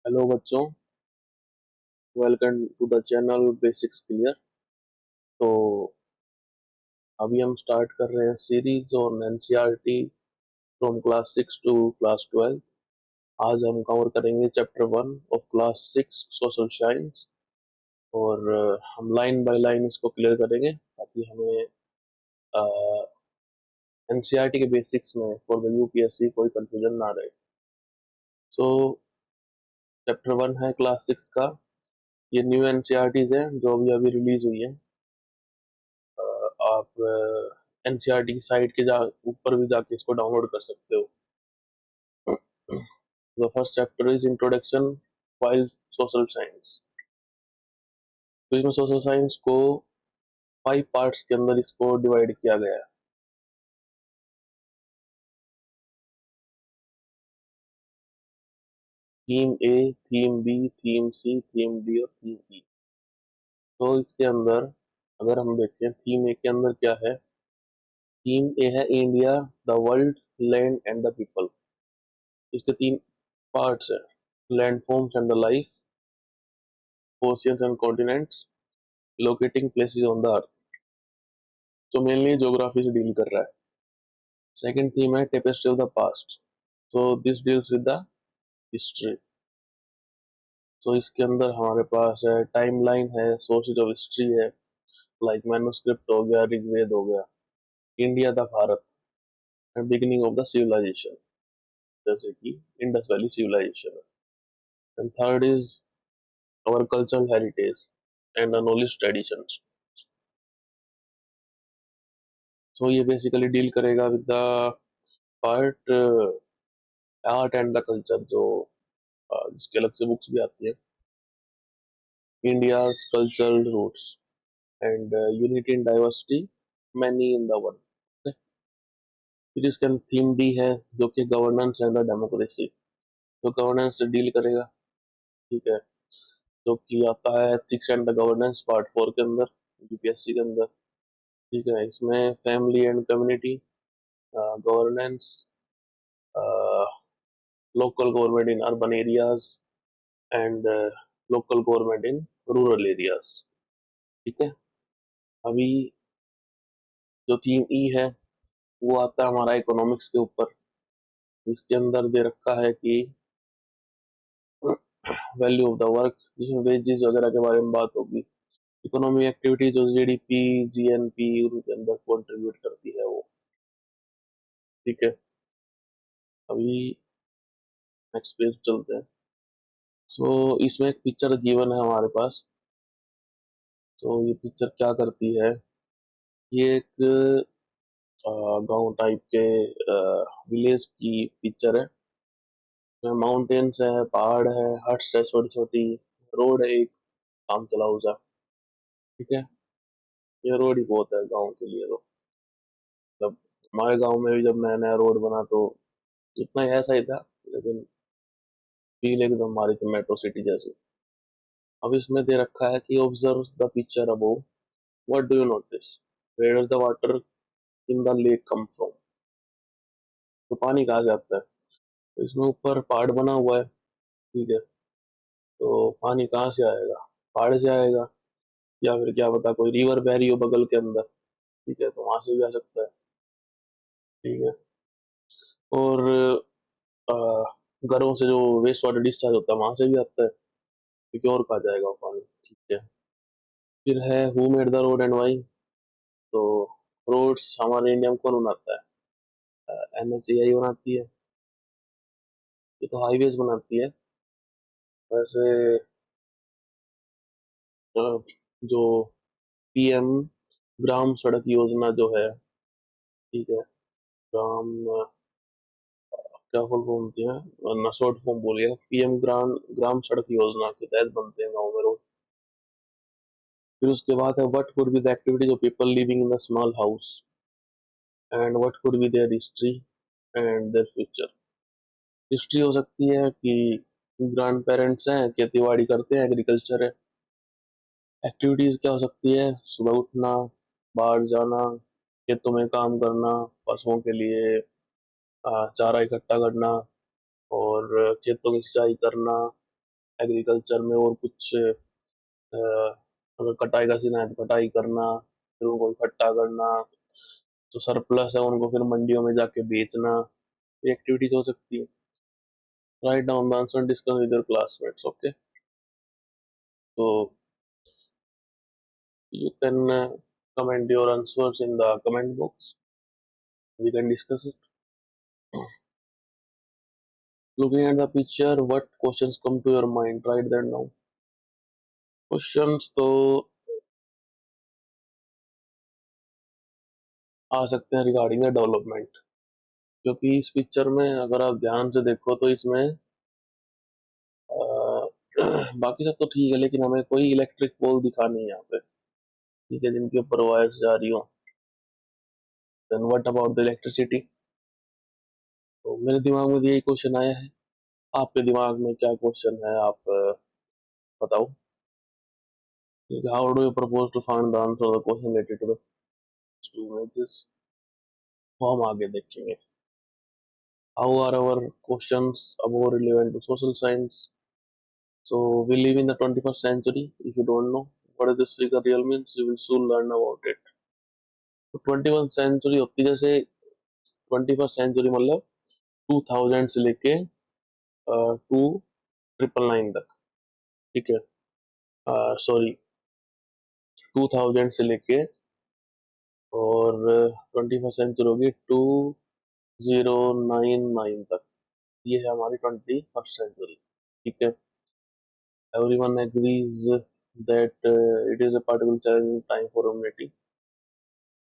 Hello बच्चों, welcome to the channel basics clear. तो अभी हम स्टार्ट कर रहे हैं series on NCERT from class 6 to class 12। आज हम कवर करेंगे chapter 1 of class 6 social science. और हम लाइन बाय लाइन इसको क्लियर करेंगे ताकि हमें एनसीईआरटी के बेसिक्स में फॉर द यूपीएससी कोई कंफ्यूजन ना रहे। सो चैप्टर 1 है क्लास 6 का। ये न्यू एनसीईआरटीज है जो अभी अभी रिलीज हुई है। आप एनसीईआरटी की साइट के जा ऊपर भी जाके इसको डाउनलोड कर सकते हो। The first chapter is introduction while social science. तो इसमें सोशल साइंस को 5 पार्ट्स के अंदर इसको डिवाइड किया गया है। Theme A, theme B, theme C, theme D और थीम ई। तो इसके अंदर अगर हम देखें थीम ए के अंदर क्या है। थीम ए है India, the world, land and the people. इसके 3 पार्ट्स हैं। Land forms and the life, oceans and continents, locating places on the earth. तो मेनली ज्योग्राफी से डील कर रहा है। सेकंड थीम है tapestry of the past. So this deals with the history. सो इसके अंदर हमारे पास है टाइमलाइन है, सोर्सेज ऑफ हिस्ट्री है, लाइक मैन्युस्क्रिप्ट हो गया, ऋग्वेद हो गया, India the Bharat and beginning of the civilisation, जैसे कि Indus valley civilisation. And third is our cultural heritage and the knowledge traditions. So ये basically deal करेगा with the part art and the culture, जो जिसके अलग से बुक्स भी आती है। India's cultural roots and unity in diversity, many in the one. Okay? फिर इसका थीम डी है जो कि गवर्नेंस एंड द डेमोक्रेसी। तो गवर्नेंस से डील करेगा, ठीक है, जो कि आता है ethics and the governance part 4 के अंदर, यूपीएससी के अंदर। ठीक है, इसमें family and community, governance, local government in urban areas and local government in rural areas। ठीक है, अभी जो थीम ई है वो आता है हमारा इकोनॉमिक्स के ऊपर। इसके अंदर दे रखा है कि वैल्यू ऑफ द वर्क, जिसमें वेजेस वगैरह के बारे में बात होगी। इकोनॉमी एक्टिविटी जो जीडीपी, जीएनपी उनके अंदर कंट्रीब्यूट करती है वो। ठीक है, अभी नेक्स्ट पेज चलते हैं। सो इसमें एक पिक्चर गिवन है हमारे पास। सो ये पिक्चर क्या करती है, ये एक गांव टाइप के विलेज की पिक्चर है। माउंटेन्स है, पहाड़ है, हट्स है छोटी छोटी, रोड है एक काम चलाऊ सा। ठीक है, ये रोड ही बहुत है गांव के लिए। तो मतलब हमारे गांव में भी जब नया नया रोड बना तो इतना ही ऐसा ही था, लेकिन फील एकदम हमारी तो मेट्रो सिटी जैसी। अब इसमें दे रखा है कि observe the picture above, what do you notice, where does the water in the lake come from. तो पानी कहाँ से आता है, तो इसमें ऊपर पहाड़ बना हुआ है। ठीक है, तो पानी कहाँ से आएगा, पहाड़ से आएगा, या फिर क्या पता कोई रिवर बह रही हो बगल के अंदर। ठीक है, तो वहां से भी आ सकता है। ठीक है, और अ, घरों से जो वेस्ट वाटर डिस्चार्ज होता है वहां से भी आता है, क्योंकि और कहाँ जाएगा वो पानी। ठीक है, फिर है who made the road and why. तो रोड्स हमारे इंडिया में कौन बनाता है, एनएचएआई बनाती है। ये तो हाईवेज बनाती है। वैसे अ, जो पीएम ग्राम सड़क योजना जो है, ठीक है, ग्राम क्या फुल फॉर्म होती है, वरना शॉर्ट फॉर्म बोलिए, पीएम ग्राम ग्राम सड़क योजना के तहत बनते हैं गाँव में रोड। फिर उसके बाद है what could be the activities of people living in the small house and what could be there history and their future. History हो सकती है कि ग्रैंड पेरेंट्स हैं, खेती बाड़ी करते हैं, एग्रीकल्चर है। एक्टिविटीज क्या हो सकती है, सुबह उठना, बाहर जाना, खेतों में काम करना, पशुओं के लिए चारा इकट्ठा करना और खेतों की सिंचाई करना, एग्रीकल्चर में और कुछ अगर कटाई का सीन है तो कटाई करना, फिर उनको इकट्ठा करना, जो सरप्लस है उनको फिर मंडियों में जाके बेचना, ये एक्टिविटीज हो सकती है. Write down the answer, discuss with your classmates. Okay, तो you can comment your answers in the comment box. We can discuss it. Looking at the picture, what questions come to your mind? Write that down. Questions तो आ सकते हैं regarding the development, क्योंकि इस picture में अगर आप ध्यान से देखो तो इसमें बाकी सब तो ठीक है, लेकिन हमें कोई इलेक्ट्रिक पोल दिखा नहीं है यहाँ पे, ठीक है, जिनके ऊपर वायर्स जा रही हो. Then what about the electricity? तो मेरे दिमाग में यही क्वेश्चन आया है. आपके दिमाग में क्या क्वेश्चन है, आप बताओ. How do you propose to find the answer of the question related to the two images? तो हम आगे देखेंगे. How are our questions more relevant to social science? So we live in the 21st century. If you don't know what this figure real means, you will soon learn about it. तो 21st century होती है जैसे 21st century मतलब 2000 से लेके 2999 तक, ठीक है. सॉरी, 2000 से लेके और 21st सेंचुरी होगी 2099 तक. ये है हमारी 21st सेंचुरी, ठीक है. Everyone agrees that it is a particularly challenging time for humanity.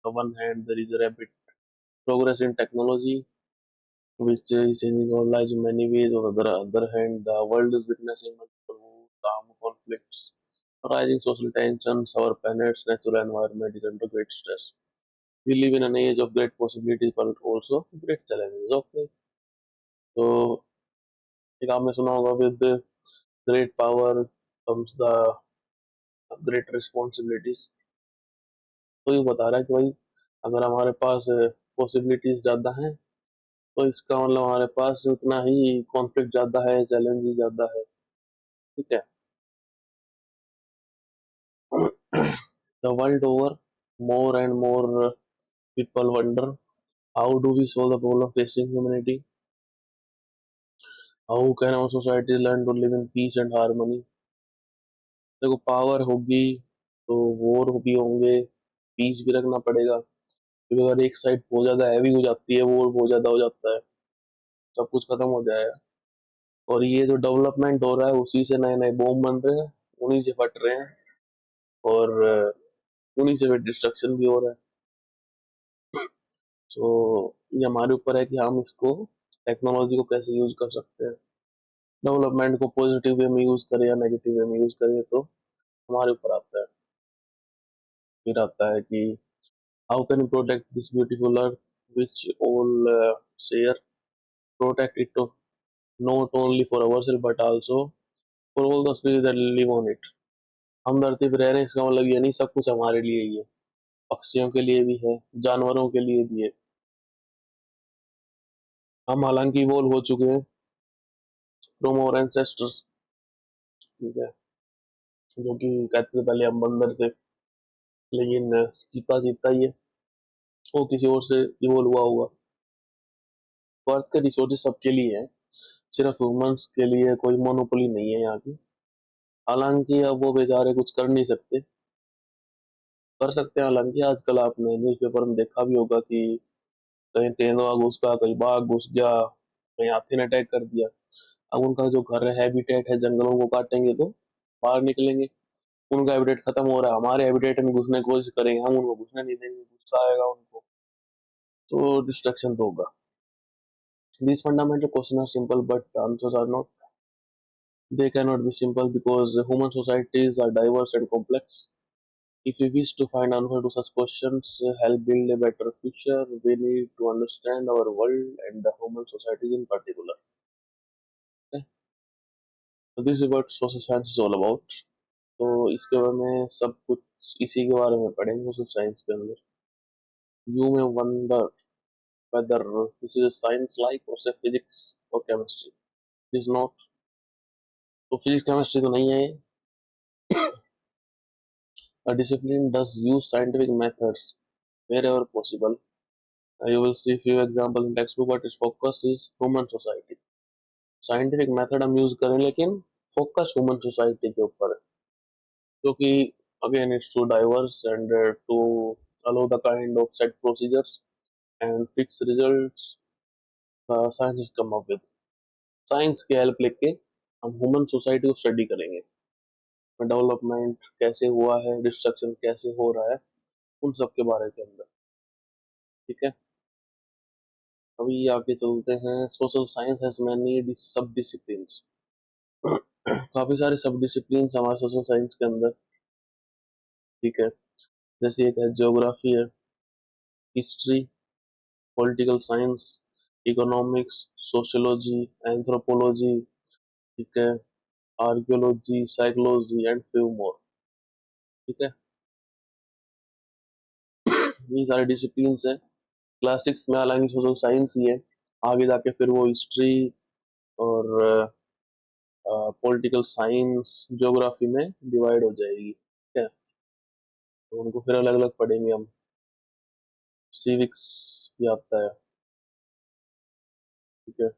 On one hand, there is a rapid progress in technology, which is changing our lives in many ways. On the other hand, the world is witnessing multiple wars, armed conflicts, rising social tensions. Our planet's natural environment is under great stress. We live in an age of great possibilities, but also great challenges. Okay, so एक आपने सुना होगा, with great power comes the great responsibilities. तो ये बता रहा है कि भाई अगर हमारे पास पॉसिबिलिटीज ज्यादा हैं, तो इसका मतलब हमारे पास उतना ही कॉन्फ्लिक्ट ज्यादा है, चैलेंज ज्यादा है, ठीक है. The world over, more and more people wonder, how do we solve the problem facing humanity? How can our society learn to live in peace and harmony? देखो, पावर होगी तो वॉर भी होंगे, पीस भी रखना पड़ेगा, क्योंकि अगर एक साइड बहुत ज्यादा हैवी हो जाती है, वॉर बहुत ज्यादा हो जाता है, सब कुछ खत्म हो जाएगा. और ये जो डेवलपमेंट हो रहा है उसी से नए नए बॉम्ब बन रहे हैं, उन्हीं से फट रहे हैं, और उन्हीं से फिर डिस्ट्रक्शन भी हो रहा है. तो ये हमारे ऊपर है कि हम इसको, टेक्नोलॉजी को कैसे यूज कर सकते हैं. डेवलपमेंट को पॉजिटिव वे में यूज करें या नेगेटिव वे में यूज करें, तो हमारे ऊपर आता है. फिर आता है कि how can you protect this beautiful earth which all share, protect it to not only for ourselves but also for all the species that live on it. हम धरती पर रह रहे हैं, इसका मतलब ये नहीं सब कुछ हमारे लिए ही है, पक्षियों के लिए भी है, जानवरों के लिए भी है. हम हालांकि इवॉल्व हो चुके हैं फ्रॉम आवर एंसेस्टर्स, ठीक है, जो कि कहते थे पहले हम बंदर थे, लेकिन चीता चीता ही है, वो किसी और से इवॉल्व हुआ होगा. अर्थ के रिसोर्सेज सबके लिए है, सिर्फ ह्यूमंस के लिए कोई मोनोपोली नहीं है यहाँ की. हालांकि अब वो बेचारे कुछ कर नहीं सकते, कर सकते हैं. हालांकि आजकल आपने न्यूज़पेपर में देखा भी होगा कि कहीं तेंदुआ घुस गया, कहीं बाघ घुस गया, कहीं हाथी ने अटैक कर दिया. अब उनका जो घर है, हैबिटेट है, जंगलों को काटेंगे तो बाहर निकलेंगे. उनका हैबिटेट खत्म हो रहा है, हमारे हैबिटेट में घुसने की कोशिश करेंगे, हम उनको घुसने नहीं देंगे, गुस्सा आएगा उनको, तो डिस्ट्रक्शन तो होगा. These fundamental questions are simple, but the answers are not. They cannot be simple because human societies are diverse and complex. If we wish to find answer to such questions, help build a better future, we need to understand our world and the human societies in particular. Okay? So this is what social science is all about. तो इसके बारे में सब कुछ इसी के बारे में पढ़ेंगे सोशल साइंस के अंदर. You may wonder whether this is a science like or say physics or chemistry. It is not. तो फिजिक्स केमिस्ट्री तो नहीं है ये। A discipline does use scientific methods wherever possible. You will see few examples in textbook, but its focus is human society. Scientific method हम use करें लेकिन focus human society के ऊपर है, क्योंकि again it's too diverse and to allow the kind of set procedures and fixed results science has come up with. Science की help लेके हम ह्यूमन सोसाइटी को स्टडी करेंगे, डेवलपमेंट कैसे हुआ है, डिस्ट्रक्शन कैसे हो रहा है, उन सब के बारे के अंदर। ठीक है, अभी आगे चलते हैं। सोशल साइंस हैज मैनी सब डिसिप्लिन्स। काफी सारे सब डिसिप्लिन्स हमारे सोशल साइंस के अंदर। ठीक है, जैसे एक है ज्योग्राफी है, history, political science, economics, sociology, anthropology, ठीक है, archaeology, psychology and few more. ठीक है, ये सारे डिसिप्लिन्स हैं। क्लासिक्स में हालांकि सोशल साइंस ही है, आगे जाके फिर वो हिस्ट्री और पॉलिटिकल साइंस, ज्योग्राफी में डिवाइड हो जाएगी। ठीक है, तो उनको फिर अलग अलग पढ़ेंगे हम। सिविक्स भी आता है। ठीक है,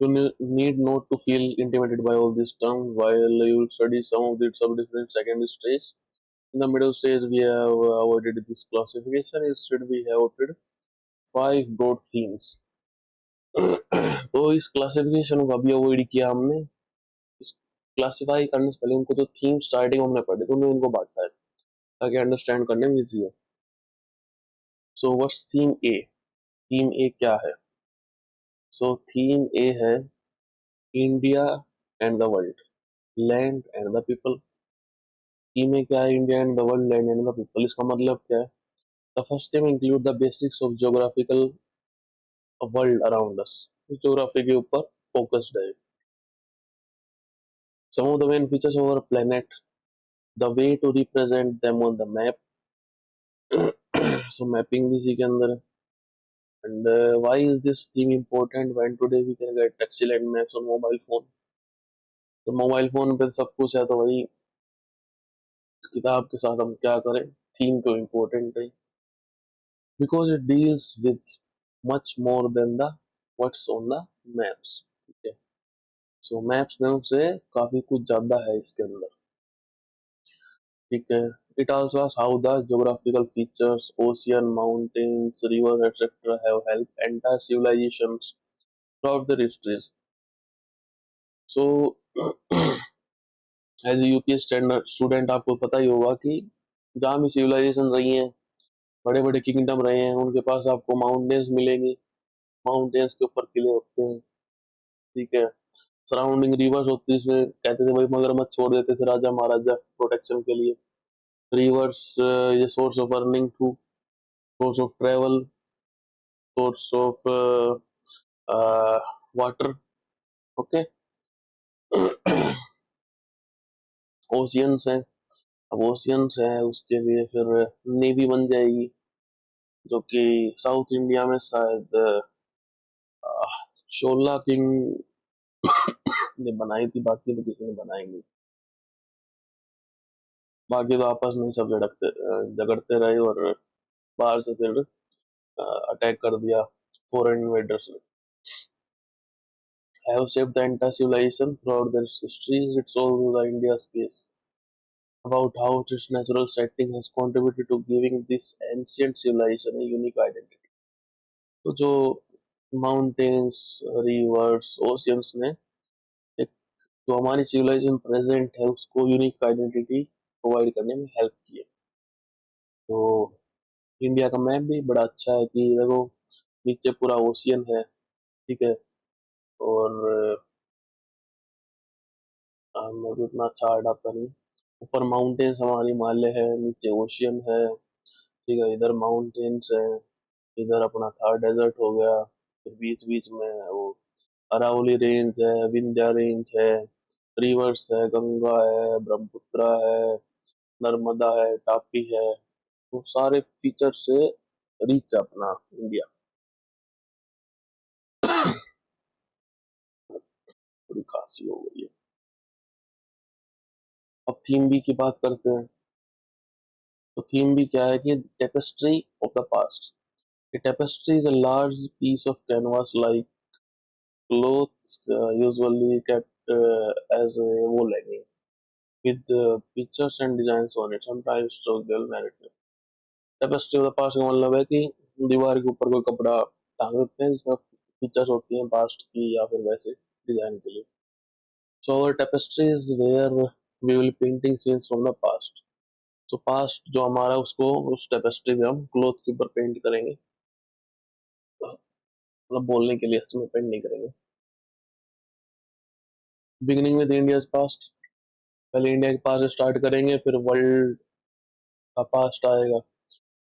you need not to feel intimidated by all this term while you will study some of the sub-different secondary stage. In the middle stage, we have avoided this classification. Instead, we have opted five broad themes. तो इस classification को अभी avoid किया हमने। इस classify करने से पहले उनको जो थीम स्टार्टिंग हमने पढ़े तो उन्हें इनको बांटा है ताकि अंडरस्टैंड करने में इजी हो। So what's theme A? Theme A क्या है? सो थीम ए है India and the world, land and the people. Theme A क्या है? India and the world, land and the people. इसका मतलब क्या है? The first theme include the basics of geographical world around us. Geography के ऊपर focused है। Some of the main features of our planet, the way to represent them on the map. So mapping भी इसी के अंदर है। And why is this theme important when today we can get excellent maps on mobile phone? तो mobile phone पे सब कुछ है, तो वही किताब के साथ हम क्या करें? थीम क्यों इम्पोर्टेंट है? Because it deals with much more than the what's on the maps. ठीक है, सो मैप्स में से काफी कुछ ज्यादा है इसके अंदर। ठीक है, it also asks how the geographical features, ocean, mountains, rivers, etc. have helped entire civilizations throughout their histories. So, as UPSC student आपको पता ही होगा कि जहाँ भी सिविलाइजेशन रही हैं, बड़े बड़े किंगडम रहे हैं, उनके पास आपको माउंटेन्स मिलेंगे। माउंटेन्स के ऊपर किले होते हैं। ठीक है, सराउंडिंग रिवर्स होती है, इसमें कहते थे भाई मगरमच्छ छोड़ देते थे राजा महाराजा प्रोटेक्शन के लिए। रिवर्स ये source of earning too, source of travel, source of water. Okay, oceans हैं। अब ओशियंस है उसके लिए फिर नेवी बन जाएगी, जो कि साउथ इंडिया में शायद शोला किंग ने बनाई थी, बाकी तो किसी ने बनाई नहीं। बाकी तो आपस में ही सब झगड़ते रहे और बाहर से फिर अटैक कर दिया फॉरेन इन्वेडर्स ने। Have shaped the entire civilization throughout their histories. It's all the India's case about how its natural setting has contributed to giving this ancient civilization a unique identity. तो जो mountains, reverse, oceans ने एक जो हमारी civilisation present है उसको unique identity provide करने में हेल्प की है। तो इंडिया का मैप भी बड़ा अच्छा है कि देखो नीचे पूरा ओशियन है। ठीक है, और मेरे को इतना अच्छा आर्ट आता नहीं। ऊपर माउंटेन्स हमारे हिमालय है, नीचे ओशियन है। ठीक है, इधर माउंटेन्स है, इधर अपना थार डेजर्ट हो गया, फिर बीच बीच में वो अरावली रेंज है, विंध्या रेंज है, रिवर्स है, गंगा है, ब्रह्मपुत्र है, नर्मदा है, तापी है। तो सारे फीचर से रिच है अपना इंडिया। थोड़ी खांसी हो गई है। अब थीम बी की बात करते हैं। तो थीम बी क्या है कि tapestry of the past. A tapestry is a large piece of canvas like cloth, usually kept as a wall hanging, with pictures and designs on it, sometimes historical narrative. Tapestry of the past का मतलब है कि दीवार के ऊपर कोई कपड़ा टांग देते हैं जिसमें पिक्चर्स होती हैं पास्ट की या फिर वैसे डिजाइन के लिए। So our tapestry is where we will painting scenes from the past. So past जो हमारा उसको उस टेपेस्ट्री में हम क्लोथ के ऊपर पेंट करेंगे, मतलब बोलने के लिए इसमें पेंट नहीं करेंगे। बिगिनिंग विद इंडिया पास्ट, पहले इंडिया के पास स्टार्ट करेंगे, फिर वर्ल्ड का पास्ट आएगा,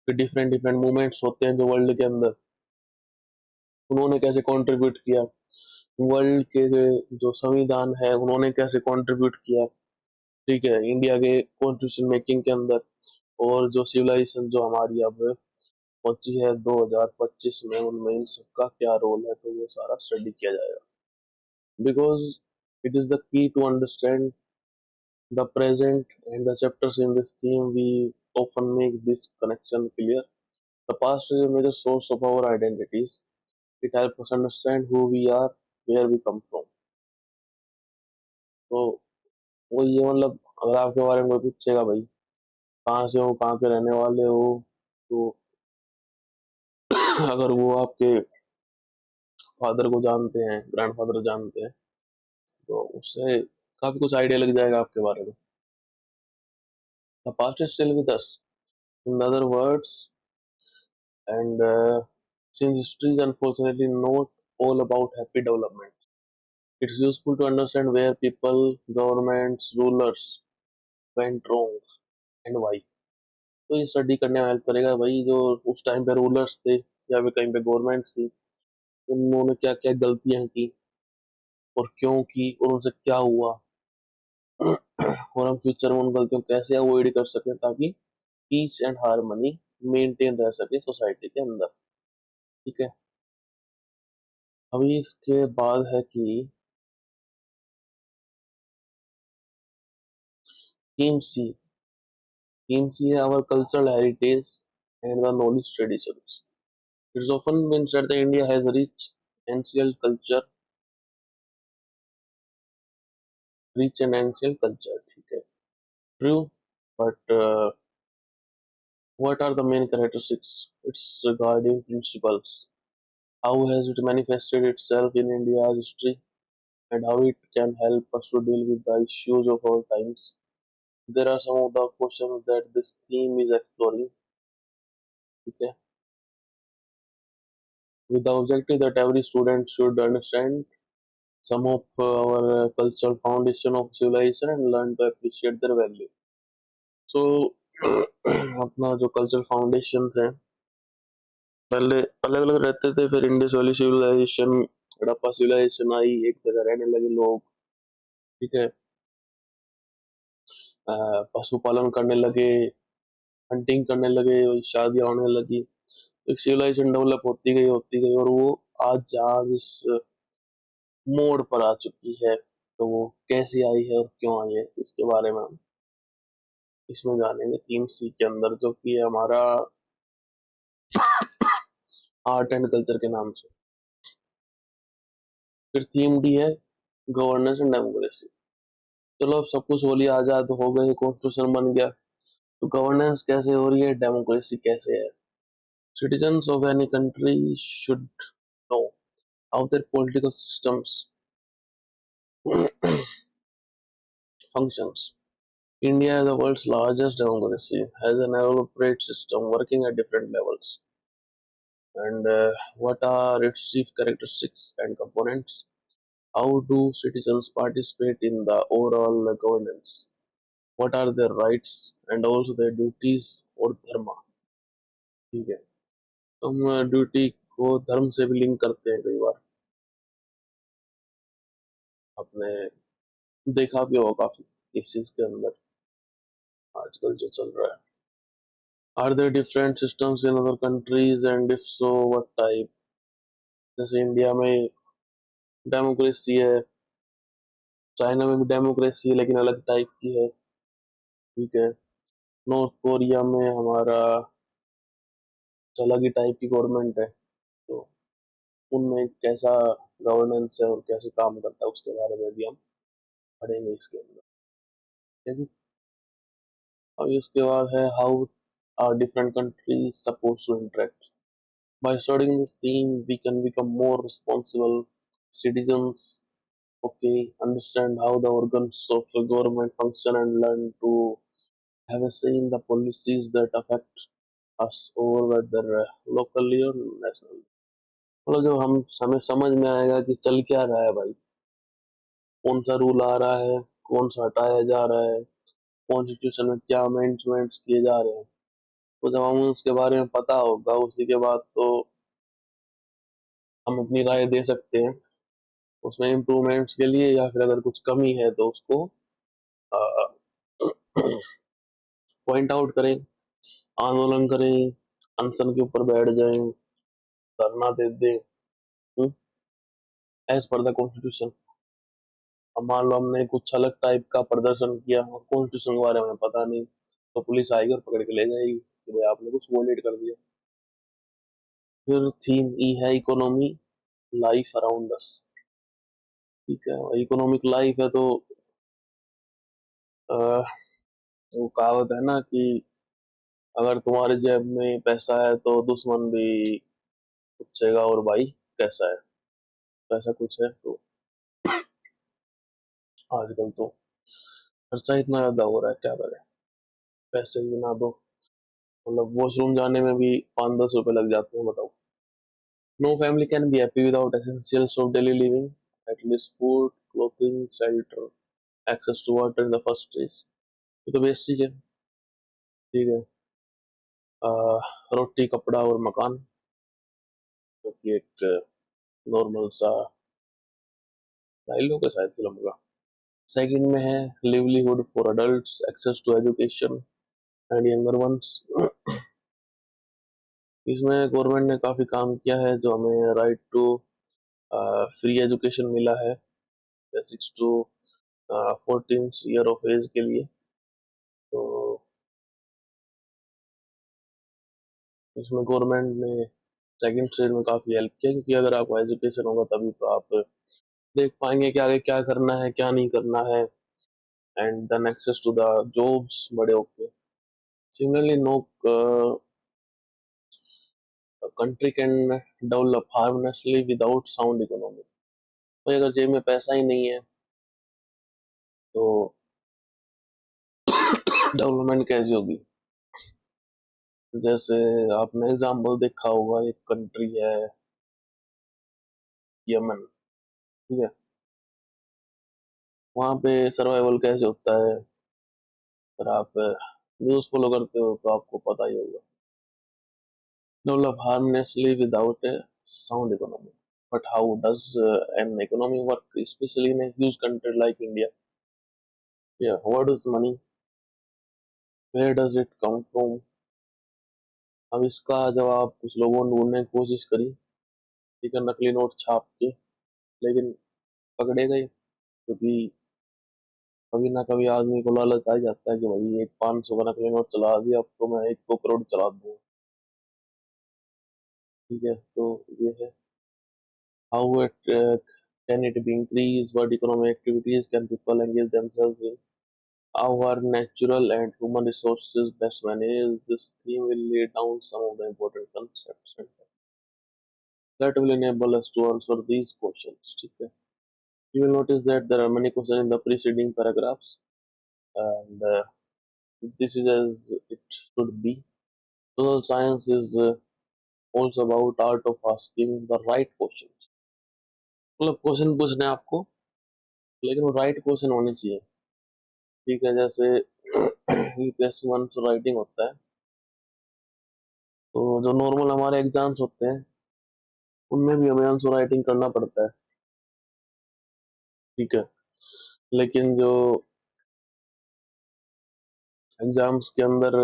फिर डिफरेंट डिफरेंट मूवमेंट्स होते हैं जो वर्ल्ड के अंदर उन्होंने कैसे कंट्रीब्यूट किया, वर्ल्ड के जो संविधान है उन्होंने कैसे कंट्रीब्यूट किया, ठीक है, इंडिया के कॉन्स्टिट्यूशन मेकिंग के अंदर, और जो सिविलाइजेशन जो हमारी अब पहुंची है 2025 में, उनमें इन सबका क्या रोल है, तो वो सारा स्टडी किया जाएगा। Because it is the key to understand the present, and the chapters in this theme we often make this connection clear. The past is a major source of our identities. It helps us understand who we are, where we come from. तो वो ये मतलब अगर आपके बारे में कोई पूछेगा भाई कहाँ से हो, कहाँ के रहने वाले हो, तो अगर वो आपके फादर को जानते हैं, ग्रैंडफादर जानते हैं, तो उससे काफी कुछ आइडिया लग जाएगा आपके बारे में। The past is still with us. In other words, and since history is unfortunately not all about happy development, it's useful to understand where people, governments, rulers went wrong and why. तो ये study करने में help करेगा भाई, जो उस time पे rulers थे या फिर कहीं पे गवर्नमेंट्स थी, उन्होंने क्या क्या गलतियां की और क्यों की और उनसे क्या हुआ, और हम फ्यूचर में उन गलतियों को कैसे अवॉइड कर सकें ताकि पीस एंड हार्मनी मेंटेन रह सके सोसाइटी के अंदर। ठीक है, अभी इसके बाद है कि थीम सी। थीम सी है our cultural heritage and the knowledge traditions. It is often been said that India has a rich and ancient culture. ठीक है, true, but what are the main characteristics? Its guiding principles. How has it manifested itself in India's history, and how it can help us to deal with the issues of our times? There are some of the questions that this theme is exploring. Okay, with the objective that every student should understand some of our cultural foundation of civilization and learn to appreciate their value. So अपना जो cultural foundation है, पहले अलग अलग रहते थे, फिर Indus valley civilisation, Harappa civilisation आई, एक जगह रहने लगे लोग, ठीक है, पशुपालन करने लगे, हंटिंग करने लगे, शादियां होने लगी, एक सिविलाइजेशन डेवलप होती गई और वो आज जहाँ इस मोड़ पर आ चुकी है, तो वो कैसे आई है और क्यों आई है, इसके बारे में हम इसमें जानेंगे थीम सी के अंदर, जो कि है हमारा आर्ट एंड कल्चर के नाम से। फिर थीम डी है गवर्नेंस एंड डेमोक्रेसी। चलो अब सब कुछ हो लिया, आजाद हो गए, कॉन्स्टिट्यूशन बन गया, तो गवर्नेंस कैसे हो रही है, डेमोक्रेसी कैसे है। Citizens of any country should know how there political systems functions. India, the world's largest democracy, has an elaborate system working at different levels. And what are its chief characteristics and components? How do citizens participate in the overall governance? What are their rights and also their duties or dharma? ठीक है, तो हम duty को धर्म से भी link करते हैं कई बार, आपने देखा भी होगा काफी इस चीज के अंदर आजकल जो चल रहा है। Are there different systems in other countries and if so what type? जैसे इंडिया में डेमोक्रेसी है, चाइना में भी डेमोक्रेसी है लेकिन अलग टाइप की है, ठीक है। नॉर्थ कोरिया में हमारा अलग ही टाइप की गवर्नमेंट है, तो उनमें कैसा गवर्नेंस है और कैसे काम करता है उसके बारे में भी हम पढ़ेंगे इसके अंदर। ठीक है। अब इसके बाद है how are different countries suppose to interact. By studying this theme we can become more responsible citizens. Okay, understand how the organs of a government function and learn to have a say in the policies that affect us over whether locally or nationally. मतलब जब हम हमें समझ में आएगा कि चल क्या रहा है भाई, कौन सा रूल आ रहा है, कौन सा हटाया जा रहा है, कॉन्स्टिट्यूशन में क्या अमेंडमेंट्स किए जा रहे हैं, तो जब हमें उसके बारे में पता होगा उसी के बाद तो हम अपनी राय दे सकते हैं उसमें इम्प्रूवमेंट्स के लिए, या फिर अगर कुछ कमी है तो उसको पॉइंट आउट करें, आंदोलन करें, अनशन के ऊपर बैठ जाएं, धरना दे दें एज पर द कॉन्स्टिट्यूशन। अब मान लो हमने कुछ अलग टाइप का प्रदर्शन किया और कॉन्स्टिट्यूशन के बारे में पता नहीं, तो पुलिस आएगी और पकड़ के ले जाएगी कि भाई आपने कुछ वोलेट कर दिया। फिर थीम ई है इकोनॉमी लाइफ अराउंड अस। ठीक है, इकोनॉमिक लाइफ है तो आ, वो कहावत है ना कि अगर तुम्हारे जेब में पैसा है तो दुश्मन भी पूछेगा और भाई कैसा है, तो ऐसा कुछ है। तो आजकल तो खर्चा इतना ज्यादा हो रहा है, क्या करें, पैसे ही ना दो, मतलब वॉशरूम जाने में भी 5-10 रुपए लग जाते हैं, बताओ। No family can be happy without essentials of daily living, at least food, clothing, shelter, access to water in the first place. ये तो बेसिक है। ठीक है। रोटी कपड़ा और मकान, जो कि एक नॉर्मल सा डायलॉग है शायद फिल्म का। सेकंड में है livelihood for adults, access to education and younger ones. इसमें गवर्नमेंट ने काफी काम किया है, जो हमें राइट टू फ्री एजुकेशन मिला है 6 to 14 ईयर ऑफ एज के लिए। तो इसमें गवर्नमेंट ने सेकंड स्टेज में काफी हेल्प किया, क्योंकि अगर आपको एजुकेशन होगा तभी तो आप देख पाएंगे कि आगे क्या करना है क्या नहीं करना है, and then access to the jobs बड़े होके। Similarly no country can develop harmoniously without sound economy. भाई अगर जेब में पैसा ही नहीं है तो डेवलपमेंट कैसी होगी। जैसे आपने एग्जाम्पल देखा होगा, एक कंट्री है यमन। ठीक है, वहाँ पे सर्वाइवल कैसे होता है, अगर आप न्यूज़ फॉलो करते हो तो आपको पता ही होगा। Develop harmoniously without a sound economy. But how does an economy work, especially in a huge country like India? Yeah, what is money? Where does it come from? अब इसका जवाब कुछ लोगों ने ढूंढने की कोशिश करी, ठीक है, नकली नोट छाप के, लेकिन पकड़े गए, क्योंकि कभी ना कभी आदमी को लालच आ ही जाता है कि भाई एक 500 का नकली नोट चला दिया, अब तो मैं 1-2 करोड़ चला दूंगा। ठीक है, तो ये है how can it be increased, what economic activities can people engage themselves in, how are natural and human resources best managed. This theme will lay down some of the important concepts and that will enable us to answer these questions. ठीक है, you will notice that there are many questions in the preceding paragraphs, and this is as it should be. Social science is also about art of asking the right questions। मतलब question पूछने हैं आपको, लेकिन वो right question होने चाहिए। ठीक है, जैसे यूपीएससी वन राइटिंग होता है, तो जो नॉर्मल हमारे एग्जाम्स होते हैं उनमें भी हमें आंसर राइटिंग करना पड़ता है। ठीक है, लेकिन जो एग्जाम्स के अंदर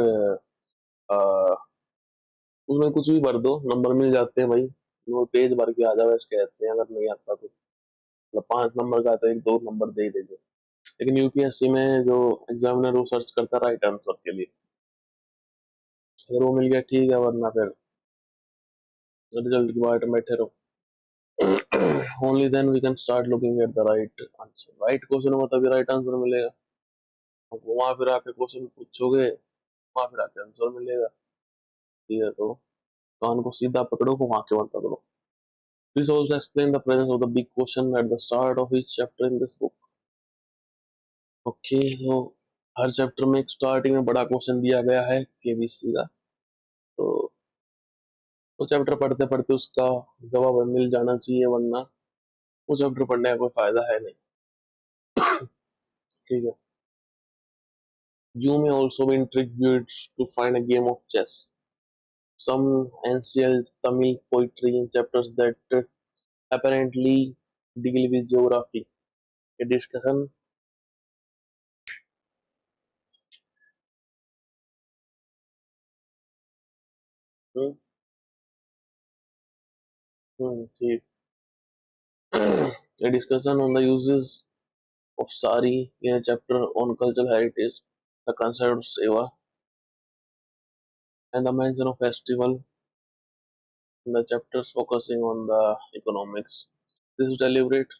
उसमें कुछ भी भर दो नंबर मिल जाते हैं भाई, वो पेज भर के आ जाओ ऐसे कहते हैं, अगर नहीं आता तो मतलब 5 नंबर का तो 1-2 नंबर दे ही देंगे। लेकिन यूपीएससी में जो एग्जामिनर वो सर्च करता है राइट आंसर के लिए, अगर वो मिल गया ठीक है, वरना फिर रिजल्ट की बाट में बैठे रहो। Only then we can start looking at the right answer. Right question होगा तभी राइट आंसर मिलेगा। अब वहां फिर आके क्वेश्चन पूछोगे, वहां फिर आके आंसर मिलेगा। ठीक है, तो कान को सीधा पकड़ो, वहां के मत पकड़ो। Please also explain the presence of the big question at the start of each chapter in this book. Okay, तो हर चैप्टर में एक स्टार्टिंग में बड़ा क्वेश्चन दिया गया है केबीसी का। तो वो चैप्टर पढ़ते पढ़ते उसका जवाब मिल जाना चाहिए, वरना वो चैप्टर पढ़ने का कोई फायदा है नहीं। ठीक है। You may also be intrigued to find a game of chess. Some ancient Tamil poetry in chapters that apparently deal with geography. A discussion. Hmm, ठीक। A discussion on the uses of sari in a chapter on cultural heritage, the concept of seva, and the mention of festival in the chapters focusing on the economics. This is deliberate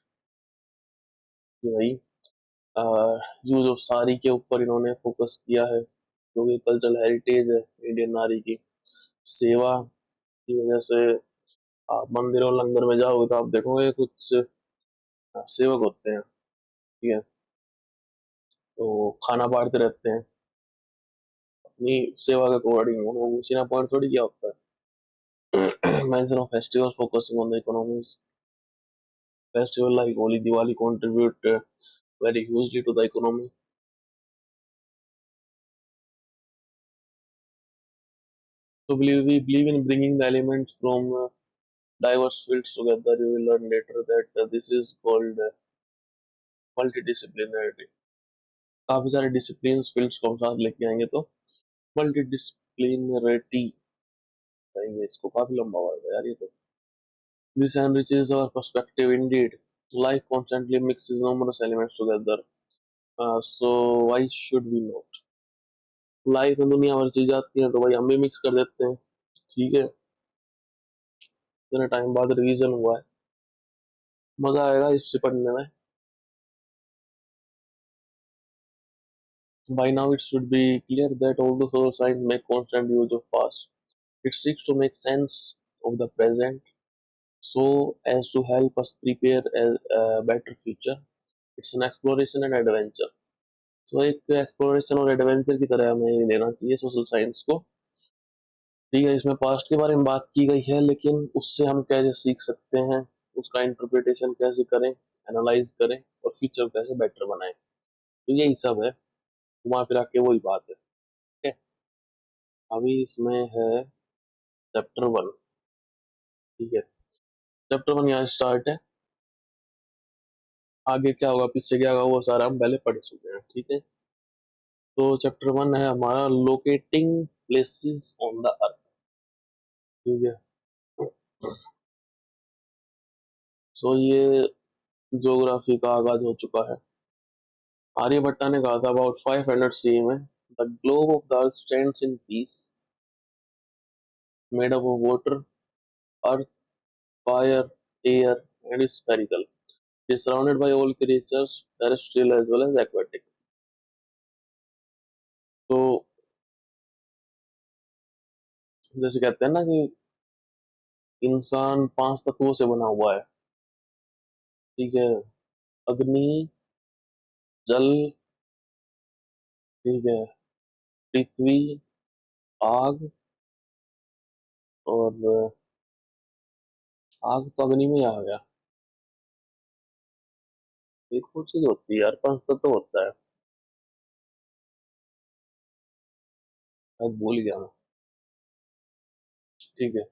कि भाई use of sari के ऊपर इन्होंने focus किया है, जो कि cultural heritage है इंडियन नारी की। सेवा की वजह से आप मंदिरों लंगर में जाओगे तो आप देखोगे कुछ सेवक होते हैं, ठीक है, तो खाना बांटते रहते हैं अपनी सेवा के अकॉर्डिंग। वो उसी ना पॉइंट थोड़ी क्या होता है। Mention of festival focusing on the economies. Festival like Holi Diwali contribute very hugely to the economy. So we believe in bringing the elements from diverse fields together. You will learn later that this is called multidisciplinarity. काफी सारे discipline fields को हम साथ लेके आएंगे तो मल्टीडिसिप्लिनरिटी कहेंगे इसको। काफी लंबा वर्ड है यार ये तो। This enriches our perspective indeed. Life constantly mixes numerous elements together. So why should we not? Life में दुनिया भर चीजें आती हैं तो भाई हम भी मिक्स कर देते हैं। ठीक है, इतने टाइम बाद रिवीजन हुआ है, मजा आएगा इससे पढ़ने में। By now it should be clear that although social science make constant use of past, it seeks to make sense of the present so as to help us prepare a better future. It's an exploration and adventure. So एक exploration और adventure की तरह हमें लेना चाहिए social science को। ठीक है, इसमें पास्ट के बारे में बात की गई है, लेकिन उससे हम कैसे सीख सकते हैं, उसका इंटरप्रिटेशन कैसे करें, एनालाइज करें और फ्यूचर कैसे बेटर बनाएं। तो यही सब है, घुमा फिरा के वही बात है। ठीक है, अभी इसमें है चैप्टर 1। ठीक है, चैप्टर 1 यहाँ स्टार्ट है। आगे क्या होगा पीछे क्या होगा वो सारा हम पहले पढ़ चुके हैं। ठीक है, तो चैप्टर 1 है हमारा लोकेटिंग प्लेसेस ऑन द अर्थ। ठीक है, सो ये ज्योग्राफी का आगाज हो चुका है। आर्यभट्टा ने कहा था अबाउट 500 सी में, the globe of the earth stands in peace, made up of water, earth, fire, air and spherical, is surrounded by all creatures terrestrial as well as aquatic. तो जैसे कहते हैं ना कि इंसान 5 तत्वों से बना हुआ है। ठीक है, अग्नि, जल, ठीक है, पृथ्वी, आग, और आग तो अग्नि में ही आ गया। एक और चीज होती है यार, 5 तत्व होता है, शायद भूल गया मैं। ठीक है,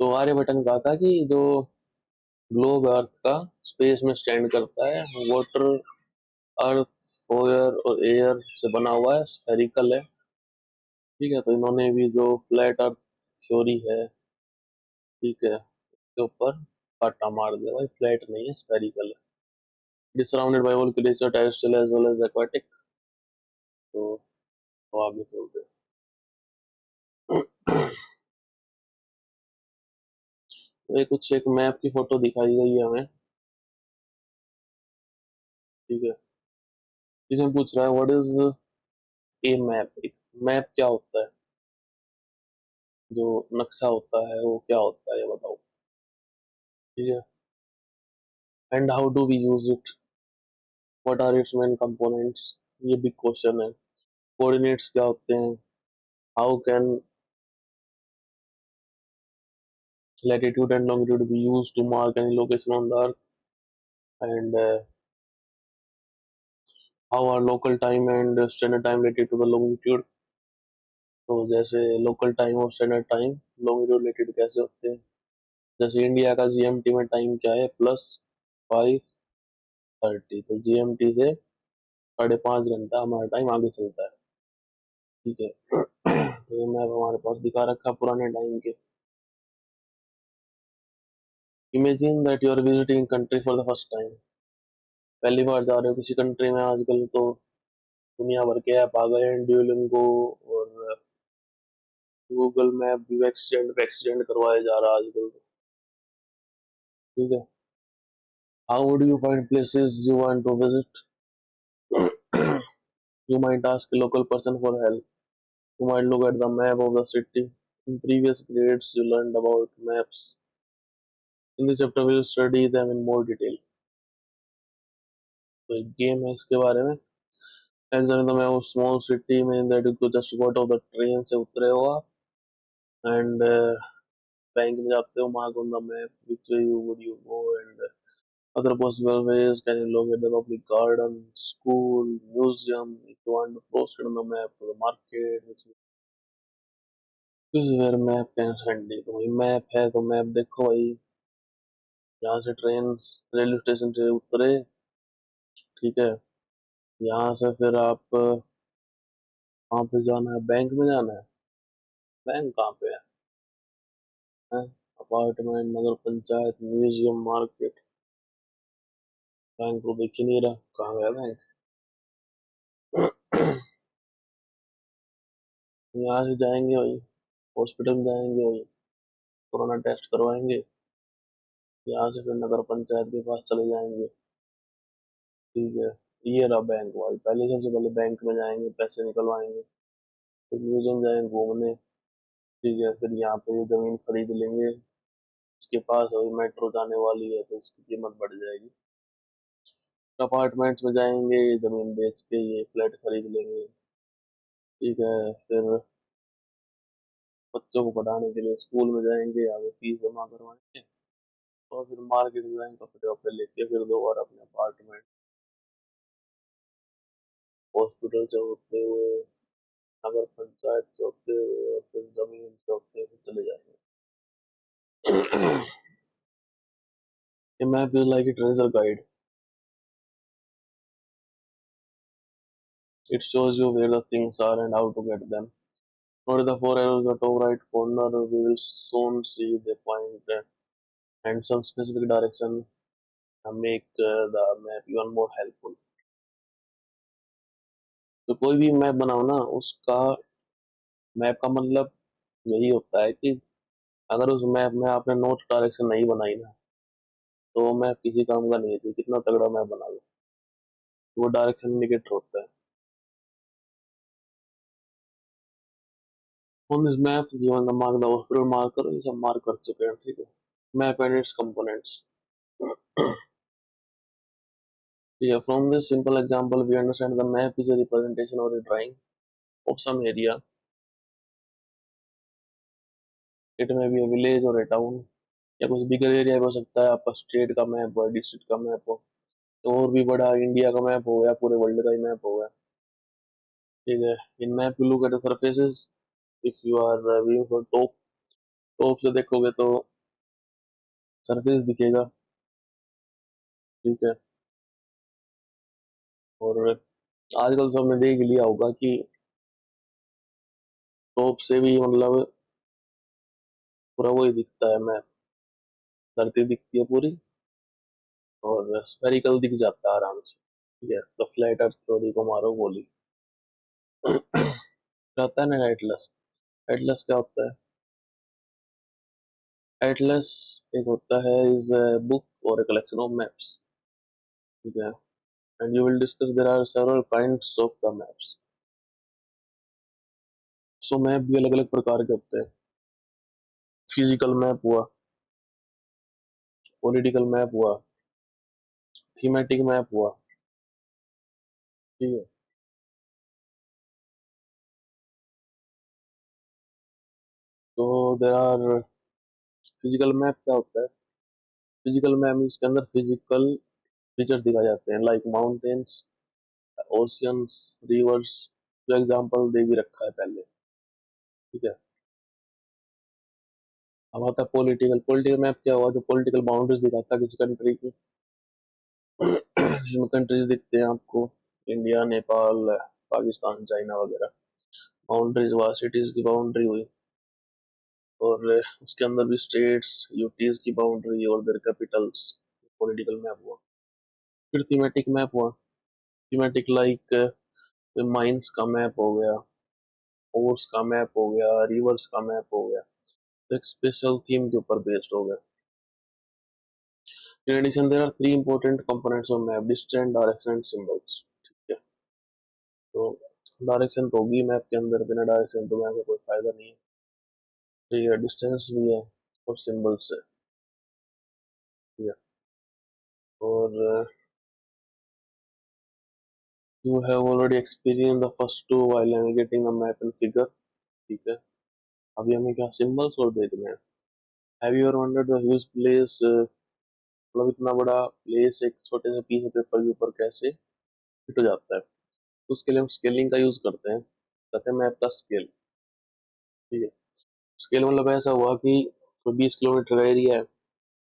तो आर्यभट्ट ने कहा था कि जो ग्लोब अर्थ का स्पेस में स्टैंड करता है, वाटर, अर्थ, फायर और एयर से बना हुआ है, स्फेरिकल है। ठीक है, तो इन्होंने भी जो फ्लैट अर्थ थ्योरी है, ठीक है, के ऊपर काटा मार दिया, भाई फ्लैट नहीं है स्फेरिकल है। It is surrounded by all creature, terrestrial as well as aquatic. तो आगे चलते हैं। ये कुछ एक मैप की फोटो दिखाई गई है हमें। ठीक है, इसमें पूछ रहा है what is a map. Map क्या होता है, जो नक्शा होता है वो क्या होता है ये बताओ। ठीक है, and how do we use it, what are its main components, ये बिग क्वेश्चन है। कोऑर्डिनेट्स क्या होते हैं, how can latitude and longitude be used to mark any location on the earth, and how are local time and standard time related to the longitude। तो जैसे local time और standard time longitude related कैसे होते हैं। जैसे India का GMT में time क्या है, +5:30, तो जीएमटी से 5.5 घंटा हमारा टाइम आगे चलता है। ठीक है। तो ये मैप हमारे पास दिखा रखा पुराने टाइम के। Imagine that you are visiting country for the first time, पहली बार जा रहे हो किसी कंट्री में। आजकल तो दुनिया भर के ऐप आ गए हैं, ड्यूलिंगो और गूगल मैप भी एक्सटेंड करवाया जा रहा है आजकल तो। ठीक है, how would you find places you want to visit. You might ask a local person for help. You might look at the map of the city. In previous grades, you learned about maps. In this chapter, we'll study them in more detail. तो एक game है इसके बारे में। Examine the map of small city meaning that you just got off the train से उतरे हो आप and बैंक में जाते हो, mark on the map which way you would you go and other possible ways, can you locate the public garden, school, museum, if you want to post it on the map to the market, which is where map can handy। तो वही map है, तो map देखो भाई, यहाँ से train railway station से उतरे। ठीक है, यहाँ से फिर आप वहाँ पे जाना है, बैंक में जाना है। बैंक कहाँ पे है? अपार्टमेंट, नगर पंचायत, म्यूजियम, मार्केट। बैंक तो दिख ही नहीं रहा, कहाँ गया बैंक। यहाँ से जाएंगे वही, हॉस्पिटल में जाएंगे वही, कोरोना टेस्ट करवाएंगे। यहाँ से फिर नगर पंचायत के पास चले जाएंगे। ठीक है, ये रहा बैंक भाई। पहले सबसे पहले बैंक में जाएंगे, पैसे निकलवाएंगे, फिर म्यूजियम जाएंगे घूमने। ठीक है, फिर यहाँ पे जमीन खरीद लेंगे, इसके पास अभी मेट्रो जाने वाली है तो इसकी कीमत बढ़ जाएगी। अपार्टमेंट्स में जाएंगे, ये जमीन बेच के ये फ्लैट खरीद लेंगे। ठीक है, फिर बच्चों को पढ़ाने के लिए स्कूल में जाएंगे, यहाँ पे फीस जमा करवाएंगे, और फिर मार्केट में जाएंगे, कपड़े वपड़े लेके फिर दोबारा अपने अपार्टमेंट, हॉस्पिटल से होते हुए, नगर पंचायत से होते हुए, और फिर जमीन से होते हुए चले जाएंगे। A map is like a treasure guide. It shows you where the things are and how to get them. Notice the four arrows in the top right corner. We will soon see they point and some specific direction make the map even more helpful। तो कोई भी map बनाओ ना, उसका map का मतलब यही होता है कि अगर उस मैप में आपने नॉर्थ डायरेक्शन नहीं बनाई ना, तो वो मैप किसी काम का नहीं है, तो कितना तगड़ा मैप बना लो, वो डायरेक्शन इंडिकेटर होता है। On this map given the mark the hospital, mark करो, ये सब मार्क कर चुके हैं। ठीक है, map and it's components. Yeah, from this simple example, we understand the map is a representation or a drawing of some area. It may be a village or a town, या कुछ बिगर area हो सकता है, आपका state का map हो, district का map हो, तो और भी बड़ा इंडिया का मैप हो, या पूरे वर्ल्ड का ही मैप हो गया। ठीक है, in map you look at the surfaces, if you are viewing from top, top से देखोगे तो सरफेस दिखेगा। ठीक है, और आजकल सबने देख लिया होगा कि टॉप से भी मतलब पूरा वही दिखता है मैप, धरती दिखती है पूरी, और स्फेरिकल दिख जाता है आराम से। ठीक है, तो फ्लैट अर्थ थ्योरी को मारो गोली। आता है ना एटलस। एटलस क्या होता है? एटलस एक होता है इज बुक और a collection of maps. ठीक है, and you will discuss there are several kinds of the maps. So map भी अलग अलग प्रकार के होते हैं। फिजिकल मैप हुआ, पॉलिटिकल मैप हुआ, थीमेटिक मैप हुआ। ठीक है, तो देर आर फिजिकल मैप क्या होता है? फिजिकल मैप इसके अंदर फिजिकल फीचर दिखाए जाते हैं लाइक माउंटेन्स, ओशियंस, रिवर्स। जो एग्जांपल दे भी रखा है पहले। ठीक है, अब आता है पॉलिटिकल। पॉलिटिकल मैप क्या हुआ? जो पॉलिटिकल बाउंड्रीज दिखाता है किसी कंट्री की। जिसमें कंट्रीज दिखते हैं आपको, इंडिया, नेपाल, पाकिस्तान, चाइना वगैरह। बाउंड्रीज हुआ, सिटीज की बाउंड्री हुई, और उसके अंदर भी स्टेट्स, यूटीज की बाउंड्री और देयर कैपिटल्स। पॉलिटिकल मैप हुआ। फिर थीमेटिक मैप हुआ। थीमेटिक लाइक माइंस का मैप हो गया, ओर्स का मैप हो गया, रिवर्स का मैप हो गया। तो एक स्पेशल थीम के ऊपर बेस्ड हो गया। In addition, there are three important components of map: distance, direction, and symbols. ठीक है, तो डायरेक्शन तो होगी मैप के अंदर, बिना डायरेक्शन तो मैप का कोई फायदा नहीं है। ठीक है, डिस्टेंस भी है और सिंबल्स है। ठीक है, और you have already experience the first two while navigating a map and figure. ठीक है, अभी हमें क्या सिंबल्स और देखने हैं। Have you ever wondered the huge place, मतलब इतना बड़ा प्लेस एक छोटे से पीस ऑफ पेपर के ऊपर कैसे फिट हो जाता है? तो उसके लिए हम स्केलिंग का यूज करते हैं, कहते हैं मैप का स्केल। ठीक है, स्केल मतलब ऐसा हुआ कि कोई 20 किलोमीटर का एरिया है,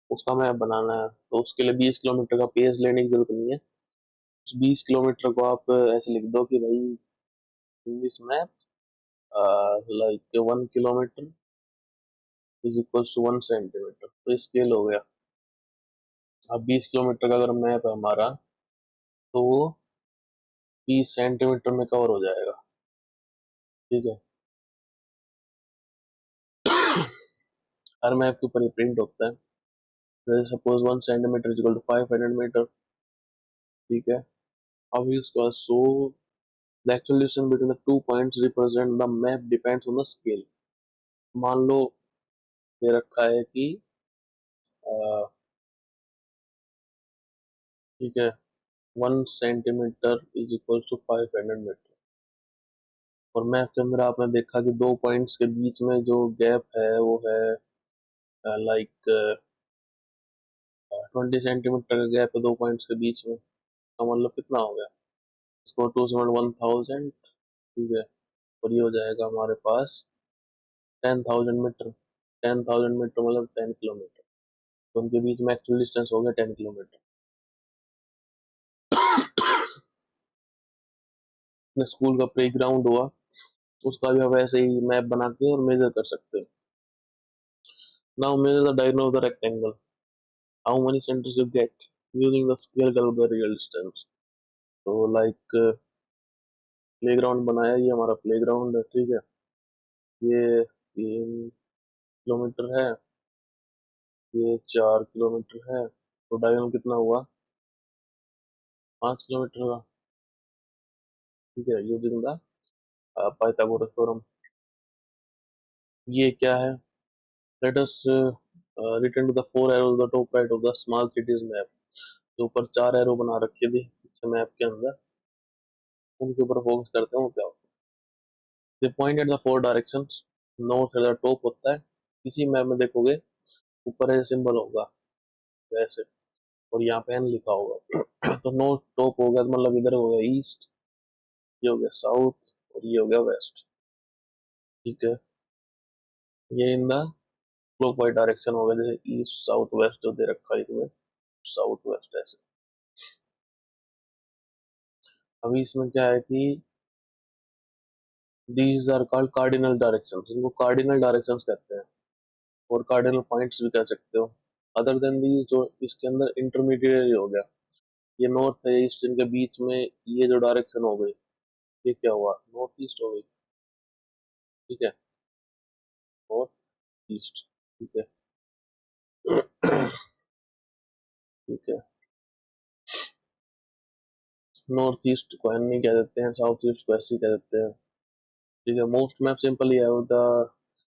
उसका मैप बनाना है, तो उसके लिए 20 किलोमीटर का पेज लेने की जरूरत नहीं है। उस 20 किलोमीटर को आप ऐसे लिख दो कि भाई in this map like 1 kilometre is equal to 1 centimetre, तो ये स्केल हो गया। अब 20 किलोमीटर का अगर मैप है हमारा, तो वो 20 सेंटीमीटर में कवर हो जाएगा। ठीक है, हर मैप के ऊपर ये प्रिंट होता है। जैसे suppose 1 centimetre is equal to 500 metre. ठीक है, अब इसका so the actual distance between the two points represent the map depends on the scale. मान लो ये रखा है कि ठीक है, 1 centimetre is equal to 500 metre, और मैप के अंदर आपने देखा कि दो पॉइंट्स के बीच में जो गैप है वो है लाइक 20 सेंटीमीटर का गैप है दो पॉइंट्स के बीच में। तो मतलब कितना हो गया? इसको 2/1000। ठीक है, और ये हो जाएगा हमारे पास 10,000 मीटर। 10,000 मीटर मतलब 10 किलोमीटर। तो उनके बीच में एक्चुअल डिस्टेंस हो गया 10 किलोमीटर। स्कूल का प्ले ग्राउंड हुआ, उसका भी आप ऐसे ही मैप बना के और मेजर कर सकते हो। Now measure the diagonal of the rectangle, how many centers you get using the scale of the real distance। तो लाइक प्ले ग्राउंड बनाया, ये हमारा प्ले ग्राउंड है। ठीक है, ये 3 किलोमीटर है, ये 4 किलोमीटर है, तो डायगोनल कितना हुआ? 5 किलोमीटर का। ठीक है, यूजिंग द पाइथागोरस थ्योरम। ये क्या है? Let us return to the four arrows the top right of the small cities map. जो ऊपर चार एरो बना रखे थे पीछे मैप के अंदर, उनके ऊपर फोकस करते हैं, वो क्या होता है? They point at the four directions. North at the top होता है, किसी मैप में देखोगे ऊपर ऐसे सिंबल होगा वैसे, और यहाँ पे एन लिखा होगा। तो नॉर्थ टॉप हो गया, तो मतलब इधर हो गया ईस्ट, ये हो गया साउथ, और ये हो गया वेस्ट। ठीक है, ये इन द क्लॉकवाइज डायरेक्शन हो गया, जैसे ईस्ट साउथ वेस्ट जो दे रखा है इसमें, साउथ वेस्ट ऐसे। अभी इसमें क्या है कि these are called cardinal directions, इनको कार्डिनल डायरेक्शंस कहते हैं, और कार्डिनल पॉइंट्स भी कह सकते हो। अदर देन दीज जो इसके अंदर इंटरमीडिएट हो गया, ये नॉर्थ है ईस्ट, इनके बीच में ये जो डायरेक्शन हो गई, ये क्या हुआ, नॉर्थ ईस्ट हो गई। ठीक है, नॉर्थ ईस्ट। ठीक है। ठीक है, नॉर्थ ईस्ट को एन कह देते हैं, साउथ ईस्ट को ऐसी कह देते हैं। ठीक है, मोस्ट मैप सिंपली है the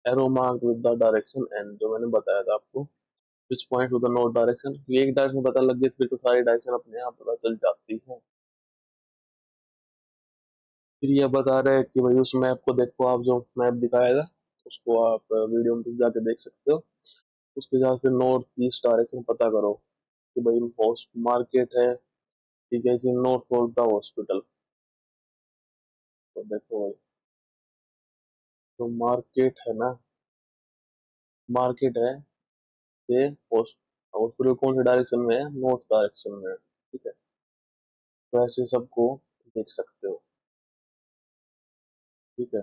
arrow mark with the direction N, जो मैंने बताया था आपको, which point to the north direction. ये एक डायरेक्शन पता लग गई फिर तो सारी डायरेक्शन अपने आप पता चल जाती है। फिर ये बता रहे हैं कि भाई उस मैप को देखो, आप जो मैप दिखाया था उसको आप वीडियो में जाके देख सकते हो, उसके साथ फिर नॉर्थ ईस्ट डायरेक्शन पता करो कि भाई हॉस्ट मार्केट है। ठीक है जी, नॉर्थ ऑफ द हॉस्पिटल। तो देखो भाई, तो मार्केट है ना, मार्केट है, ये हॉस्पिटल कौन से डायरेक्शन में है, नॉर्थ डायरेक्शन में है। ठीक है, तो ऐसे सबको देख सकते हो। ठीक है।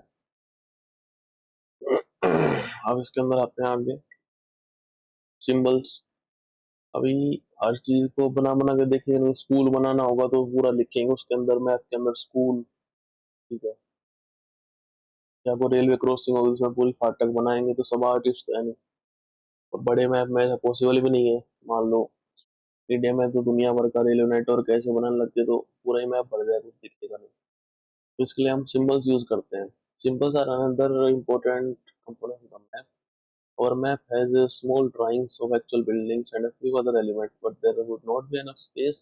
अब इसके अंदर आते हैं आगे, सिंबल्स। अभी हर चीज को बना बना के देखेंगे, स्कूल बनाना होगा तो पूरा लिखेंगे उसके अंदर, मैप के अंदर स्कूल। ठीक है, या कोई रेलवे क्रॉसिंग होगी उसमें पूरी फाटक बनाएंगे, तो सब आर्टिस्ट है नहीं। और बड़े मैप में ऐसा पॉसिबल भी नहीं है। मान लो इंडिया में तो दुनिया भर का रेलवे नेटवर्क ऐसे बनाने लग गए तो पूरा ही मैप भर जाए, कुछ दिखेगा नहीं। तो इसके लिए हम सिंबल्स यूज करते हैं। Symbols are another important component of map. Our map has small drawings of actual buildings and a few other elements, but there would not be enough space